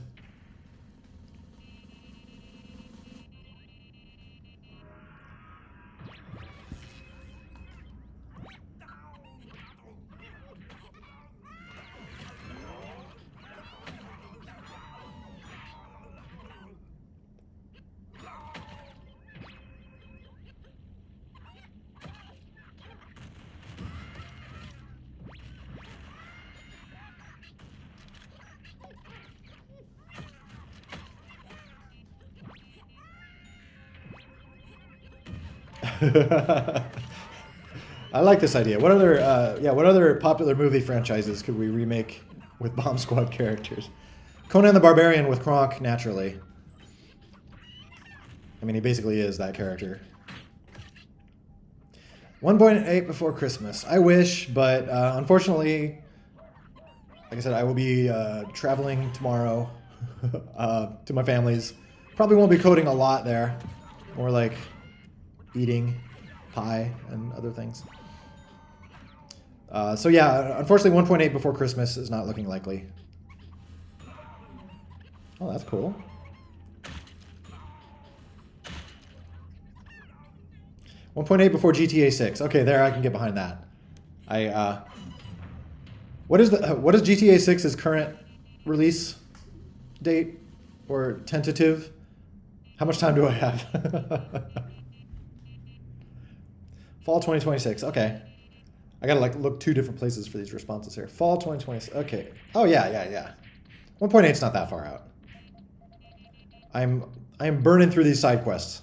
I like this idea. What other popular movie franchises could we remake with Bomb Squad characters? Conan the Barbarian with Kronk, naturally. I mean, he basically is that character. 1.8 before Christmas. I wish, but unfortunately, like I said, I will be traveling tomorrow to my family's. Probably won't be coding a lot there. More like eating pie and other things. So yeah, unfortunately 1.8 before Christmas is not looking likely. Oh, that's cool. .8 before GTA 6. Okay, there I can get behind that. What is GTA 6's current release date or tentative? How much time do I have? Fall 2026. Okay. I gotta like look two different places for these responses here. Fall 2026. Okay. Oh yeah. 1.8 is not that far out. I'm burning through these side quests.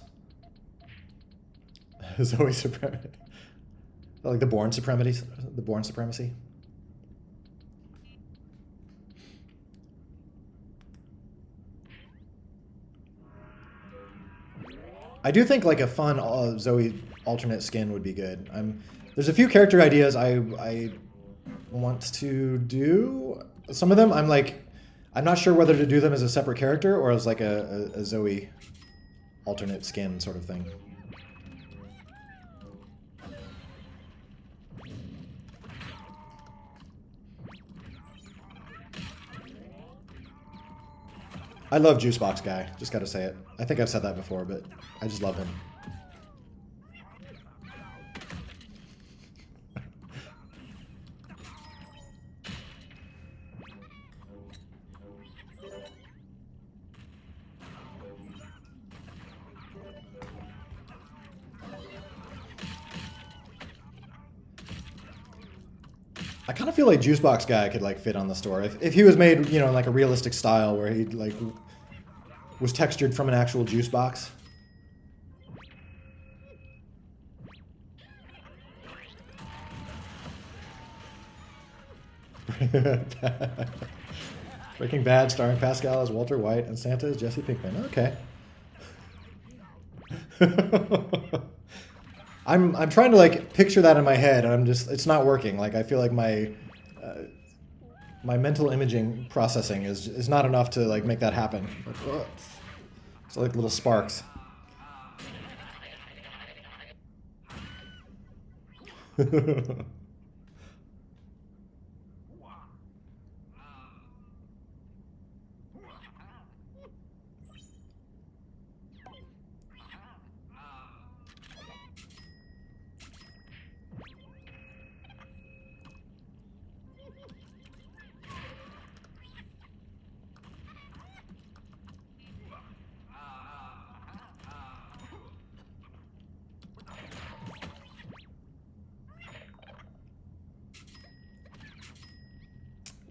Zoe supremacy. Like the Born supremacy. The Born supremacy. I do think like a fun Zoe alternate skin would be good. There's a few character ideas I want to do. Some of them I'm not sure whether to do them as a separate character or as like a Zoe alternate skin sort of thing. I love Juicebox Guy. Just gotta say it. I think I've said that before, but I just love him. I kind of feel like Juicebox Guy could like fit on the store if he was made, you know, like a realistic style where he like was textured from an actual juice box. Breaking Bad, starring Pascal as Walter White and Santa as Jesse Pinkman. Okay. I'm trying to like picture that in my head, and it's not working. Like I feel like my mental imaging processing is not enough to like make that happen. It's like little sparks.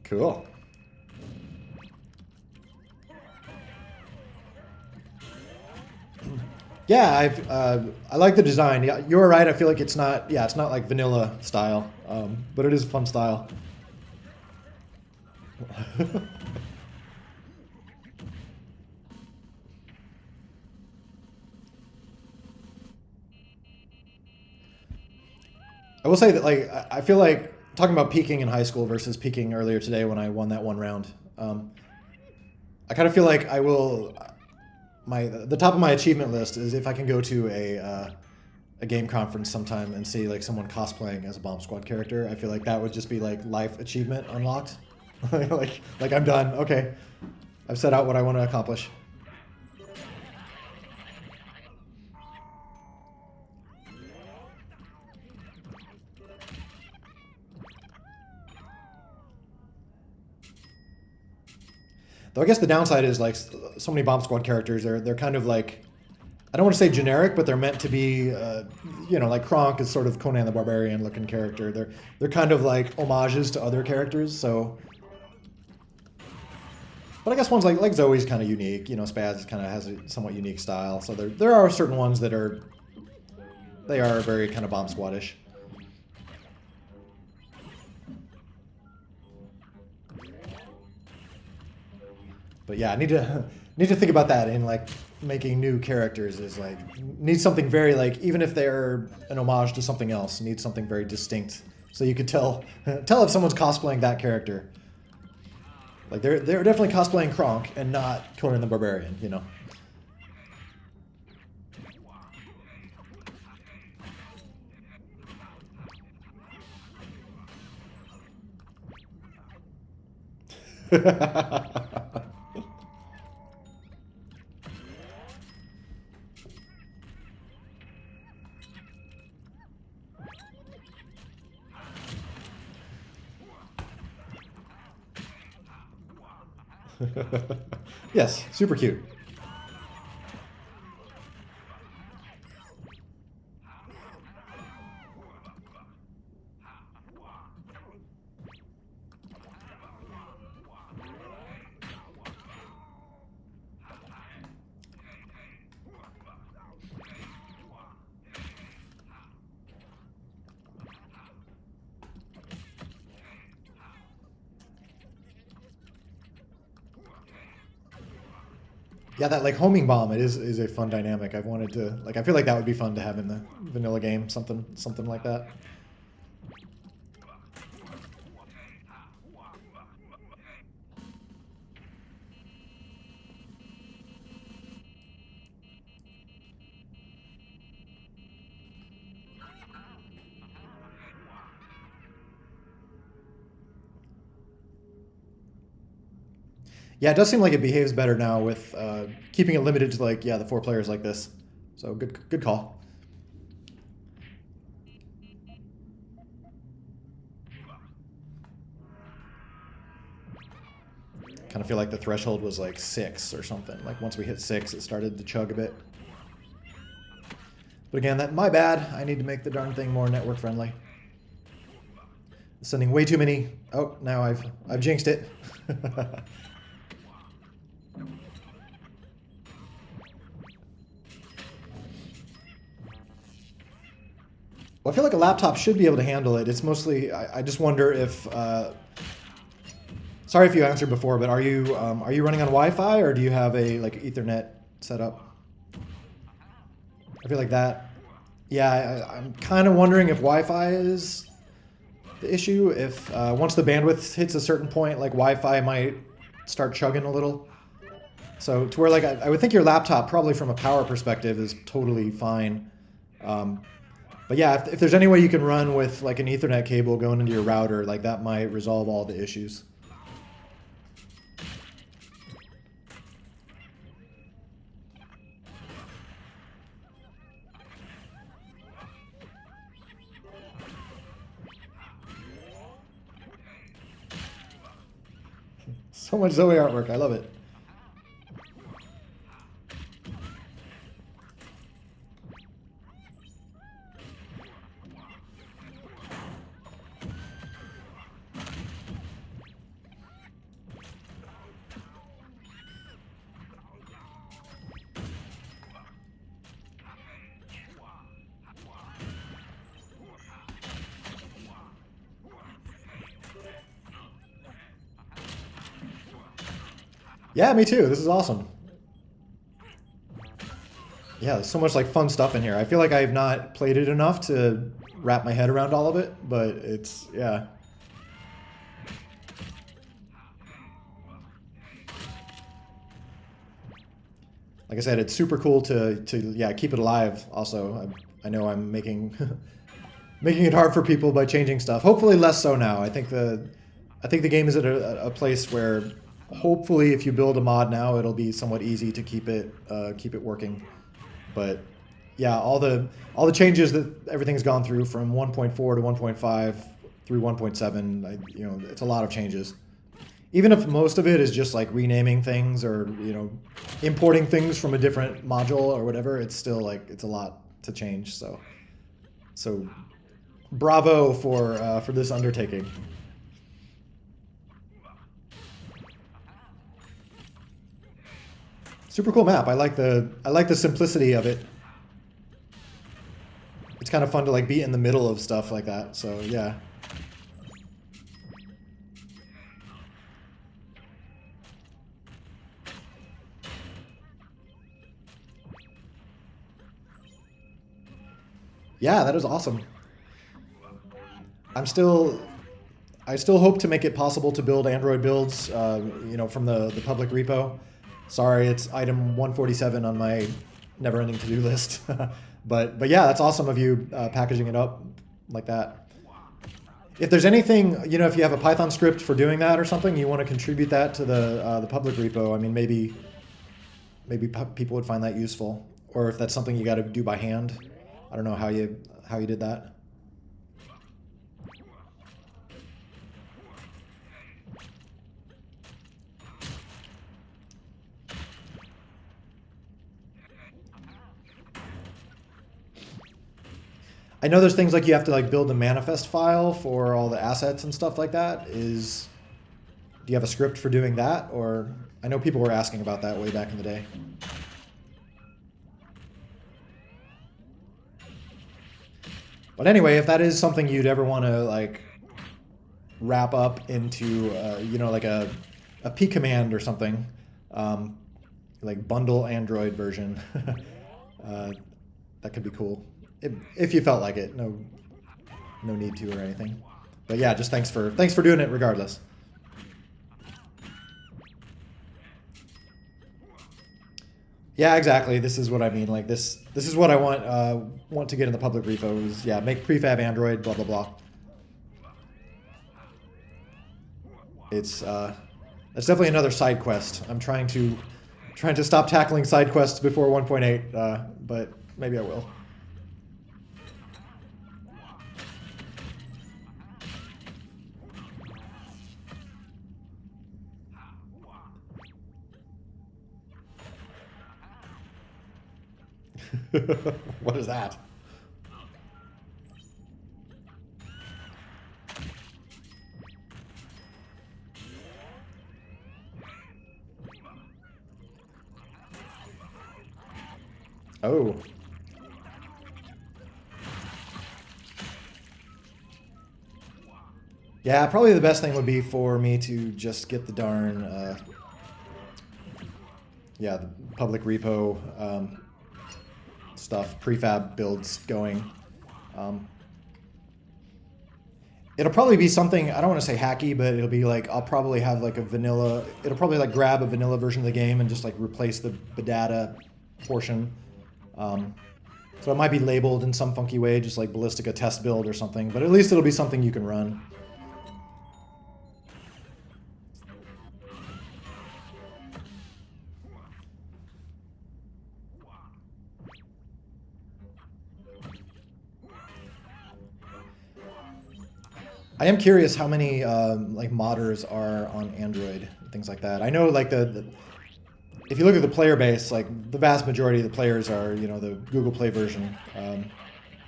Cool. Yeah, I like the design. Yeah, you're right. I feel like it's not like vanilla style, but it is fun style. I will say that like I feel like talking about peaking in high school versus peaking earlier today when I won that one round. I kind of feel like I will. The top of my achievement list is if I can go to a game conference sometime and see like someone cosplaying as a Bomb Squad character. I feel like that would just be like life achievement unlocked. like I'm done. Okay, I've set out what I want to accomplish. Though I guess the downside is like so many Bomb Squad characters, they're kind of like, I don't want to say generic, but they're meant to be, you know, like Kronk is sort of Conan the Barbarian looking character. They're kind of like homages to other characters. So, but I guess ones like Zoe's kind of unique. You know, Spaz kind of has a somewhat unique style. So there are certain ones that are very kind of Bomb Squad-ish. But yeah, I need to think about that in like making new characters. Is like need something very like, even if they're an homage to something else, need something very distinct so you could tell if someone's cosplaying that character. Like they're definitely cosplaying Kronk and not Conan the Barbarian, you know. Yes, super cute. Yeah, that like homing bomb, it is a fun dynamic. I've wanted to like, I feel like that would be fun to have in the vanilla game, something like that. Yeah, it does seem like it behaves better now with keeping it limited to like, yeah, the 4 players like this. So good call. Kind of feel like the threshold was like 6 or something. Like once we hit 6, it started to chug a bit. But again, my bad. I need to make the darn thing more network friendly. Sending way too many. Oh, now I've jinxed it. Well, I feel like a laptop should be able to handle it. It's mostly, I just wonder if, sorry if you answered before, but are you running on Wi-Fi or do you have a like Ethernet setup? I feel like that, yeah, I'm kind of wondering if Wi-Fi is the issue. If once the bandwidth hits a certain point, like Wi-Fi might start chugging a little. So to where like, I would think your laptop probably from a power perspective is totally fine. But yeah, if there's any way you can run with like an Ethernet cable going into your router, like that might resolve all the issues. So much Zoe artwork, I love it. Yeah, me too. This is awesome. Yeah, there's so much like fun stuff in here. I feel like I have not played it enough to wrap my head around all of it, but it's, yeah. Like I said, it's super cool to yeah, keep it alive. Also, I know I'm making making it hard for people by changing stuff. Hopefully less so now. I think the game is at a place where hopefully if you build a mod now, it'll be somewhat easy to keep it working. But yeah, all the changes that everything's gone through from 1.4 to 1.5 through 1.7, you know, it's a lot of changes. Even if most of it is just like renaming things or, you know, importing things from a different module or whatever, it's still like it's a lot to change. So bravo for this undertaking. Super cool map. I like the simplicity of it. It's kind of fun to like be in the middle of stuff like that. So yeah. Yeah, that is awesome. I still hope to make it possible to build Android builds, you know, from the public repo. Sorry, it's item 147 on my never-ending to-do list. but yeah, that's awesome of you packaging it up like that. If there's anything, you know, if you have a Python script for doing that or something, you want to contribute that to the public repo. I mean, maybe people would find that useful, or if that's something you got to do by hand. I don't know how you did that. I know there's things like you have to like build a manifest file for all the assets and stuff like that. Do you have a script for doing that? Or I know people were asking about that way back in the day. But anyway, if that is something you'd ever want to like wrap up into, you know, like a P command or something, like bundle Android version, that could be cool. If you felt like it, no need to or anything. But yeah, just thanks for doing it regardless. Yeah, exactly. This is what I mean. Like this is what I want to get in the public repo is, yeah, make prefab Android, blah blah blah. It's that's definitely another side quest. I'm trying to stop tackling side quests before 1.8, but maybe I will. What is that? Oh. Yeah, probably the best thing would be for me to just get the darn, yeah, the public repo stuff, prefab builds going. It'll probably be something, I don't want to say hacky, but it'll be like, I'll probably have like a vanilla, it'll probably like grab a vanilla version of the game and just like replace the data portion. So it might be labeled in some funky way, just like Ballistica test build or something, but at least it'll be something you can run. I am curious how many like modders are on Android, things like that. I know like if you look at the player base, like the vast majority of the players are, you know, the Google Play version,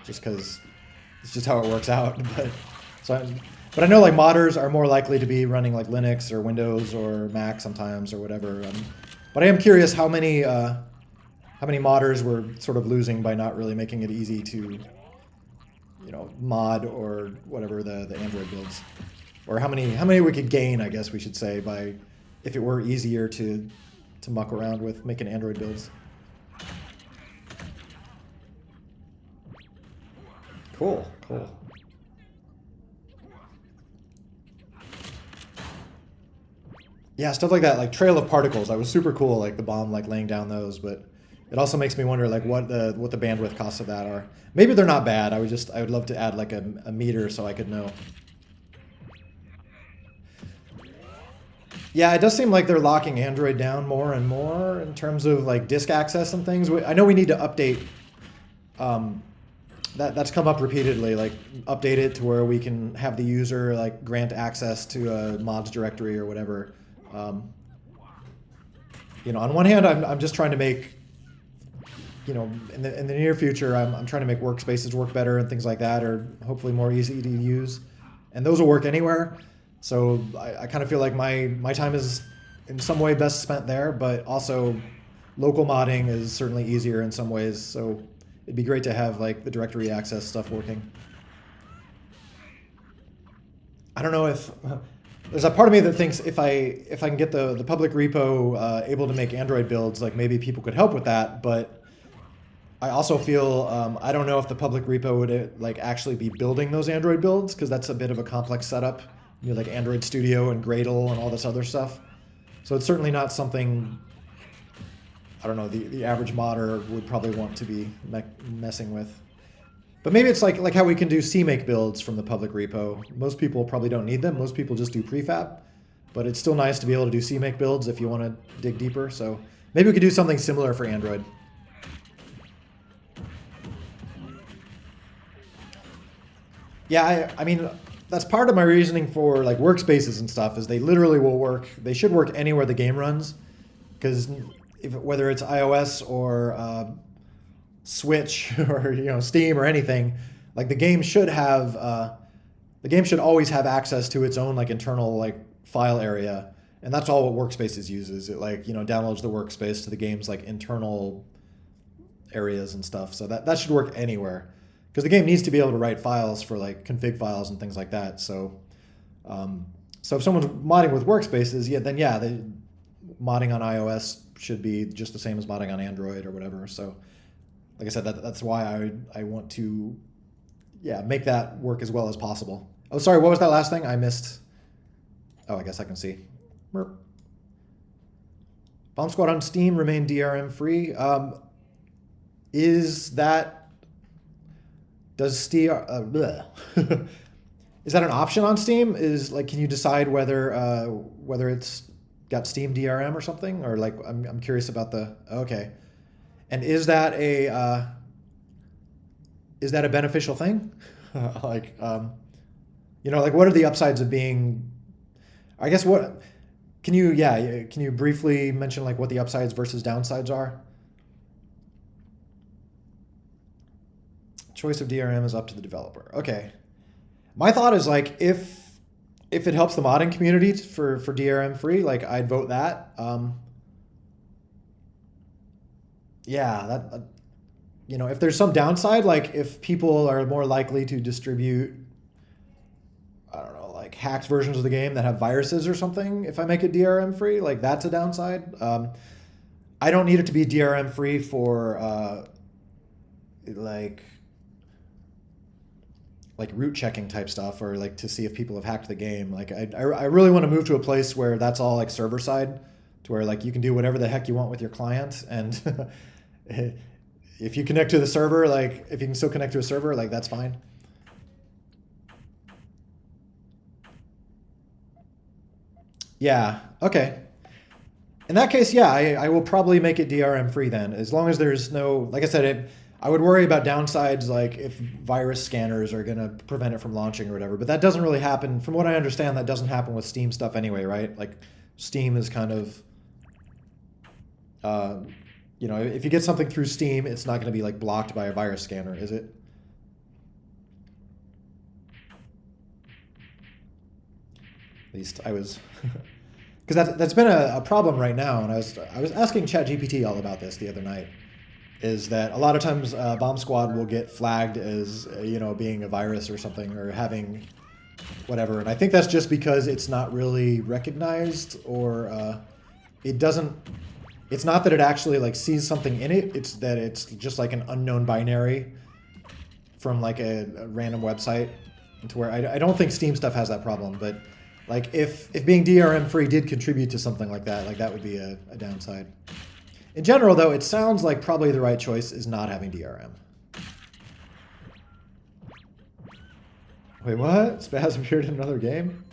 just because it's just how it works out. But I know like modders are more likely to be running like Linux or Windows or Mac sometimes or whatever. But I am curious how many modders we're sort of losing by not really making it easy to, you know, mod or whatever the Android builds, or how many we could gain, I guess we should say, by if it were easier to muck around with making Android builds. Cool, cool. Yeah, stuff like that, like Trail of Particles. That was super cool, like the bomb, like laying down those. But it also makes me wonder, like what the bandwidth costs of that are. Maybe they're not bad. I would love to add like a meter so I could know. Yeah, it does seem like they're locking Android down more and more in terms of like disk access and things. I know we need to update. That's come up repeatedly, like update it to where we can have the user like grant access to a mods directory or whatever. You know, on one hand, I'm just trying to make, you know, in the near future, I'm trying to make workspaces work better and things like that, or hopefully more easy to use, and those will work anywhere. So I kind of feel like my time is in some way best spent there, but also local modding is certainly easier in some ways. So it'd be great to have like the directory access stuff working. I don't know if there's a part of me that thinks if I can get the public repo able to make Android builds, like maybe people could help with that. But I also feel I don't know if the public repo would like actually be building those Android builds, because that's a bit of a complex setup. You know, like Android Studio and Gradle and all this other stuff. So it's certainly not something, I don't know, the average modder would probably want to be messing with. But maybe it's like how we can do CMake builds from the public repo. Most people probably don't need them. Most people just do prefab. But it's still nice to be able to do CMake builds if you want to dig deeper. So maybe we could do something similar for Android. Yeah, I mean, that's part of my reasoning for like workspaces and stuff, is they literally will work. They should work anywhere the game runs, because whether it's iOS or Switch or Steam or anything, like the game should always have access to its own like internal like file area, and that's all what Workspaces uses. It like downloads the workspace to the game's like internal areas and stuff. So that should work anywhere, because the game needs to be able to write files for like config files and things like that. So so if someone's modding with Workspaces, modding on iOS should be just the same as modding on Android or whatever. So like I said, that's why I want to make that work as well as possible. Oh, sorry, what was that last thing I missed? Oh, I guess I can see. Merp. Bomb Squad on Steam remain DRM free. Is that an option on Steam? Can you decide whether it's got Steam DRM or something? Or like I'm curious about okay. And is that a beneficial thing? Like what are the upsides of being? I guess can you briefly mention like what the upsides versus downsides are? Choice of DRM is up to the developer. Okay. My thought is like if it helps the modding community for DRM free, like I'd vote that. If there's some downside, like if people are more likely to distribute, I don't know, like hacked versions of the game that have viruses or something, if I make it DRM free, like that's a downside. I don't need it to be DRM free for like root checking type stuff, or like to see if people have hacked the game. Like I really want to move to a place where that's all like server side, to where like you can do whatever the heck you want with your client, and if you connect to the server, like if you can still connect to a server, like that's fine. Yeah, okay. In that case, yeah, I will probably make it DRM free then, as long as there's no, like I said, I would worry about downsides, like if virus scanners are going to prevent it from launching or whatever. But that doesn't really happen. From what I understand, that doesn't happen with Steam stuff anyway, right? Like Steam is kind of, if you get something through Steam, it's not going to be like blocked by a virus scanner, is it? At least I was, because that's been a problem right now. And I was asking ChatGPT all about this the other night. Is that a lot of times Bomb Squad will get flagged as, being a virus or something, or having whatever. And I think that's just because it's not really recognized, or it's not that it actually like sees something in it. It's that it's just like an unknown binary from like a random website, to where I don't think Steam stuff has that problem, but like if being DRM free did contribute to something like that would be a downside. In general, though, it sounds like probably the right choice is not having DRM. Wait, what? Spaz appeared in another game?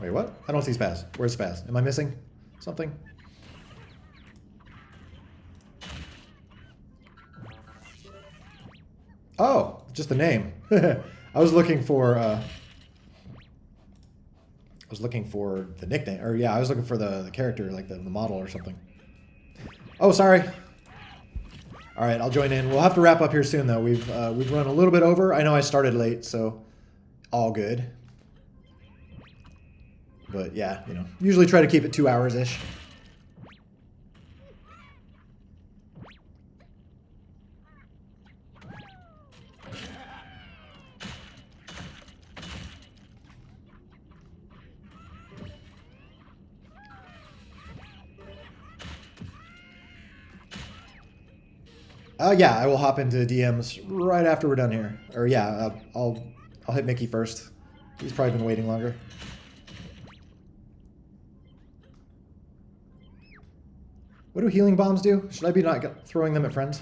Wait, what? I don't see Spaz. Where's Spaz? Am I missing something? Oh, just the name. I was looking for the nickname, or yeah, I was looking for the character, like the model or something. Oh, sorry. All right, I'll join in. We'll have to wrap up here soon, though. We've run a little bit over. I know I started late, so all good. But yeah, you know, usually try to keep it 2 hours-ish. Yeah, I will hop into DMs right after we're done here. Or yeah, I'll hit Mickey first. He's probably been waiting longer. What do healing bombs do? Should I be not throwing them at friends?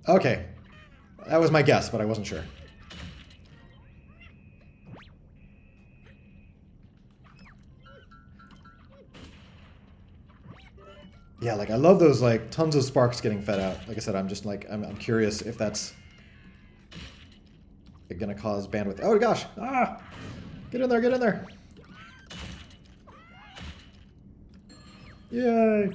Okay. That was my guess, but I wasn't sure. Yeah, like I love those like tons of sparks getting fed out. Like I said, I'm just like I'm curious if that's gonna cause bandwidth. Oh gosh! Ah! Get in there! Get in there! Yay!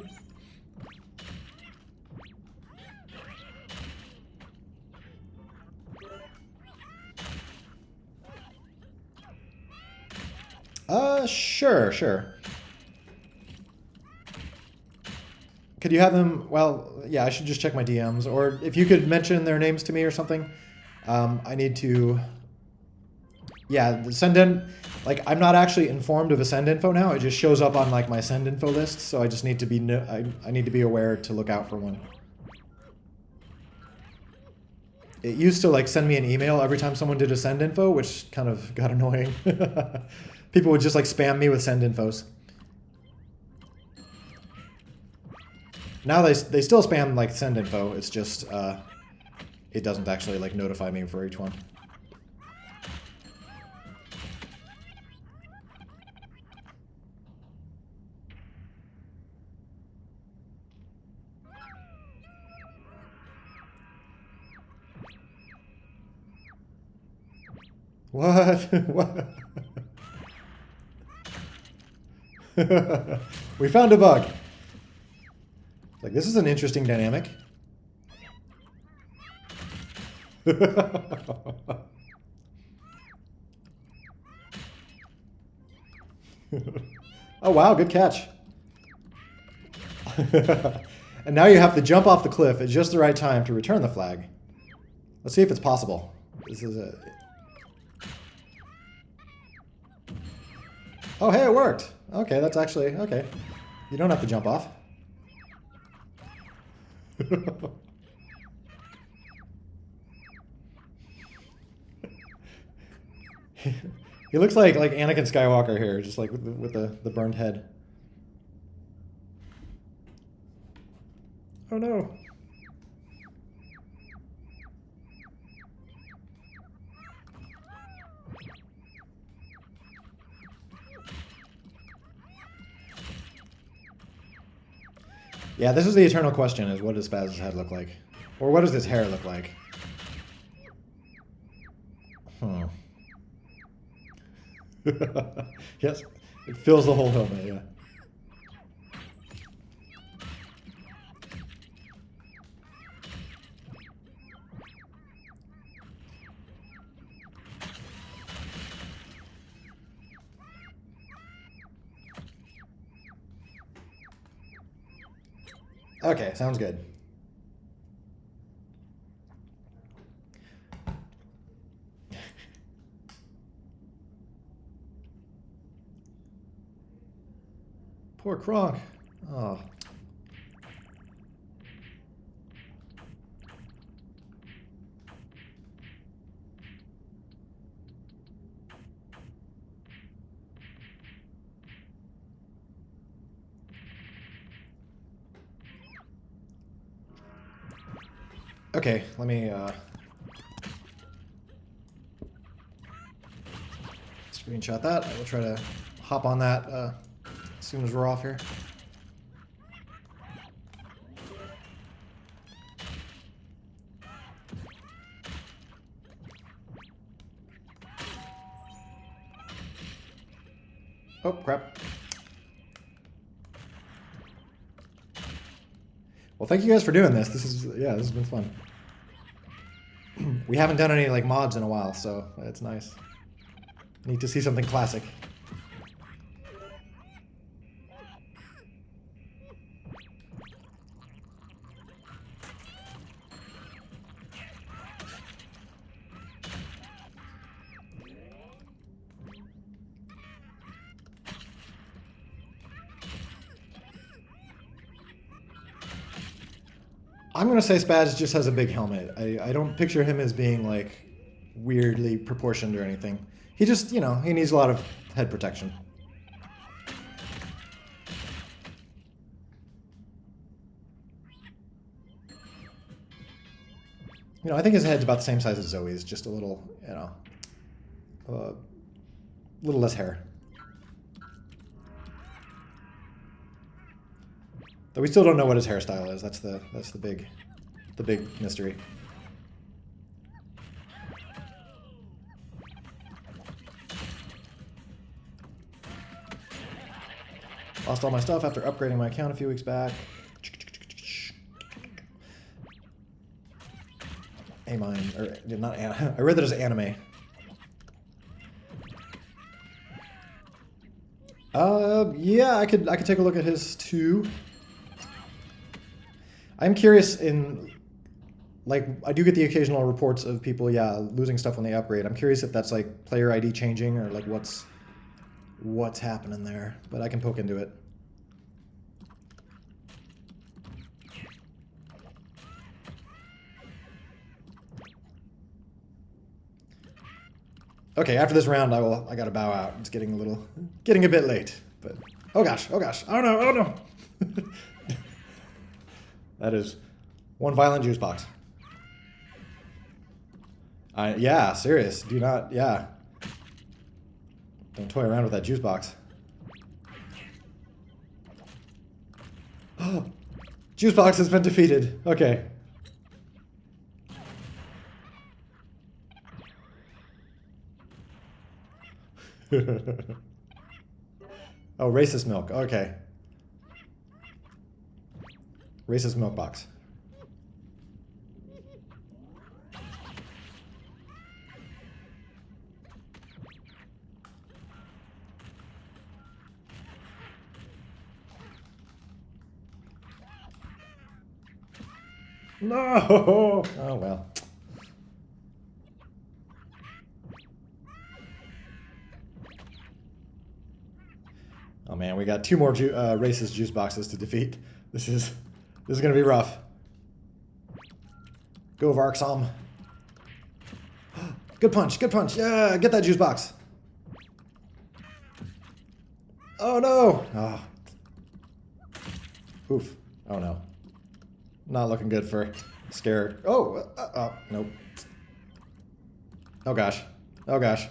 Sure. Could you have them? Well, yeah, I should just check my DMs, or if you could mention their names to me or something. I need to. Yeah, the send in. Like, I'm not actually informed of a send info now. It just shows up on like my send info list, so I just need to be. I need to be aware to look out for one. It used to like send me an email every time someone did a send info, which kind of got annoying. People would just like spam me with send infos. Now they still spam like send info. It's just it doesn't actually like notify me for each one. What? What? We found a bug. Like, this is an interesting dynamic. Oh wow, good catch. And now you have to jump off the cliff at just the right time to return the flag. Let's see if it's possible. This is a... Oh, hey, it worked. Okay, that's actually... Okay. You don't have to jump off. He looks like Anakin Skywalker here, just like with the burned head. Oh no. Yeah, this is the eternal question, is what does Spaz's head look like? Or what does his hair look like? Yes, it fills the whole helmet, yeah. Okay, sounds good. Poor Kronk. Oh. Okay, let me screenshot that. I will try to hop on that as soon as we're off here. Oh, crap. Well, thank you guys for doing this. This has been fun. We haven't done any like mods in a while, so it's nice. Need to see something classic. I'm gonna say Spaz just has a big helmet. I don't picture him as being like weirdly proportioned or anything. He just, you know, he needs a lot of head protection. You know, I think his head's about the same size as Zoe's, just a little, you know, a little less hair. Though we still don't know what his hairstyle is. That's the big mystery. Lost all my stuff after upgrading my account a few weeks back. Amine, or not anime. I read that as anime. Yeah, I could take a look at his too. I'm curious in, like, I do get the occasional reports of people, yeah, losing stuff when they upgrade. I'm curious if that's like player ID changing or like what's happening there, but I can poke into it. Okay, after this round, I gotta bow out. It's getting a bit late, but oh gosh, oh no. That is one violent juice box. Yeah, serious. Do not, yeah. Don't toy around with that juice box. Juice box has been defeated. Okay. Oh, racist milk. Okay. Racist milk box. No! Oh, well. Oh, man, we got two more racist juice boxes to defeat. This is going to be rough. Go, Varksom. Good punch, good punch. Yeah, get that juice box. Oh, no. Oh. Oof. Oh, no. Not looking good for Scare. Oh, nope. Oh, gosh. Oh, gosh.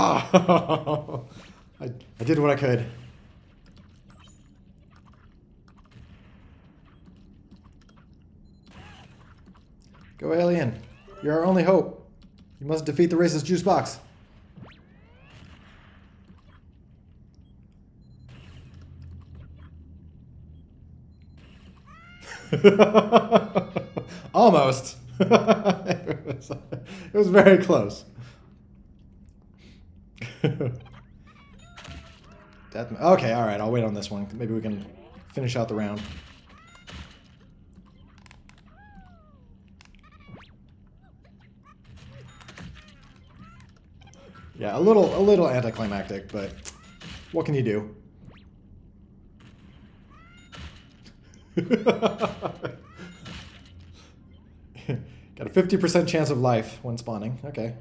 Oh, I did what I could. Go, alien. You're our only hope. You must defeat the racist juice box. Almost. It was very close. Okay, all right. I'll wait on this one. Maybe we can finish out the round. Yeah, a little anticlimactic, but what can you do? Got a 50% chance of life when spawning. Okay.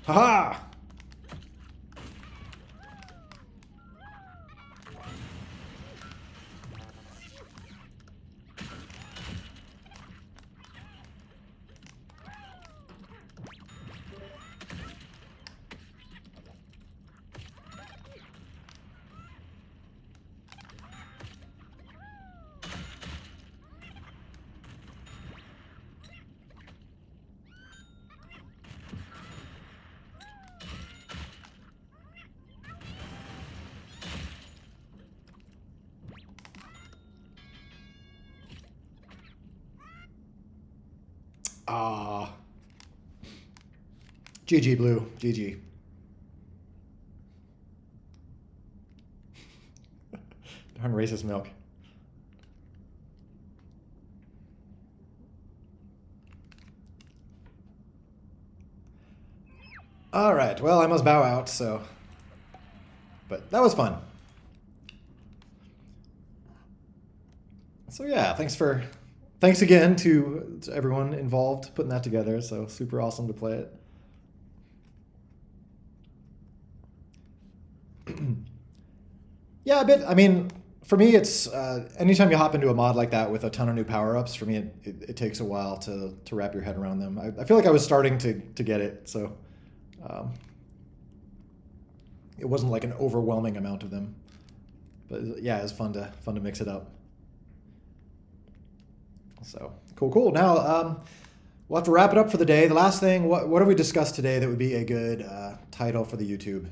Haha! Ah. GG, Blue. GG. Darn racist milk. All right. Well, I must bow out, so... But that was fun. So yeah, thanks again to everyone involved putting that together. So super awesome to play it. Yeah, a bit. I mean, for me, it's anytime you hop into a mod like that with a ton of new power-ups, for me, it takes a while to wrap your head around them. I feel like I was starting to get it, so it wasn't like an overwhelming amount of them. But yeah, it was fun to mix it up. So cool. Now we'll have to wrap it up for the day. The last thing, what have we discussed today that would be a good title for the YouTube?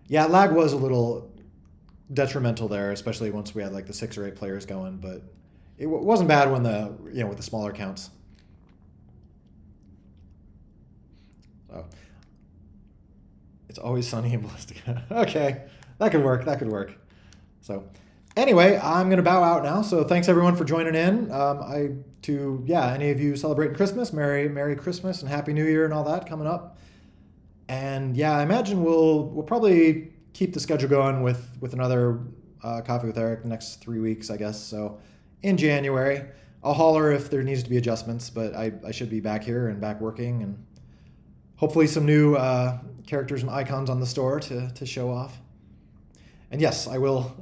Yeah, lag was a little detrimental there, especially once we had like the 6 or 8 players going. But it wasn't bad when with the smaller counts. So it's always sunny in Ballistica. Okay, that could work. So. Anyway, I'm going to bow out now, so thanks everyone for joining in. Any of you celebrating Christmas, Merry Christmas and Happy New Year and all that coming up. And yeah, I imagine we'll probably keep the schedule going with another Coffee with Eric the next 3 weeks, I guess. So in January, I'll holler if there needs to be adjustments, but I should be back here and back working, and hopefully some new characters and icons on the store to show off. And yes, I will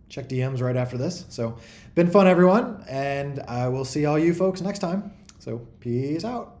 check DMs right after this. So been fun, everyone, and I will see all you folks next time. So peace out.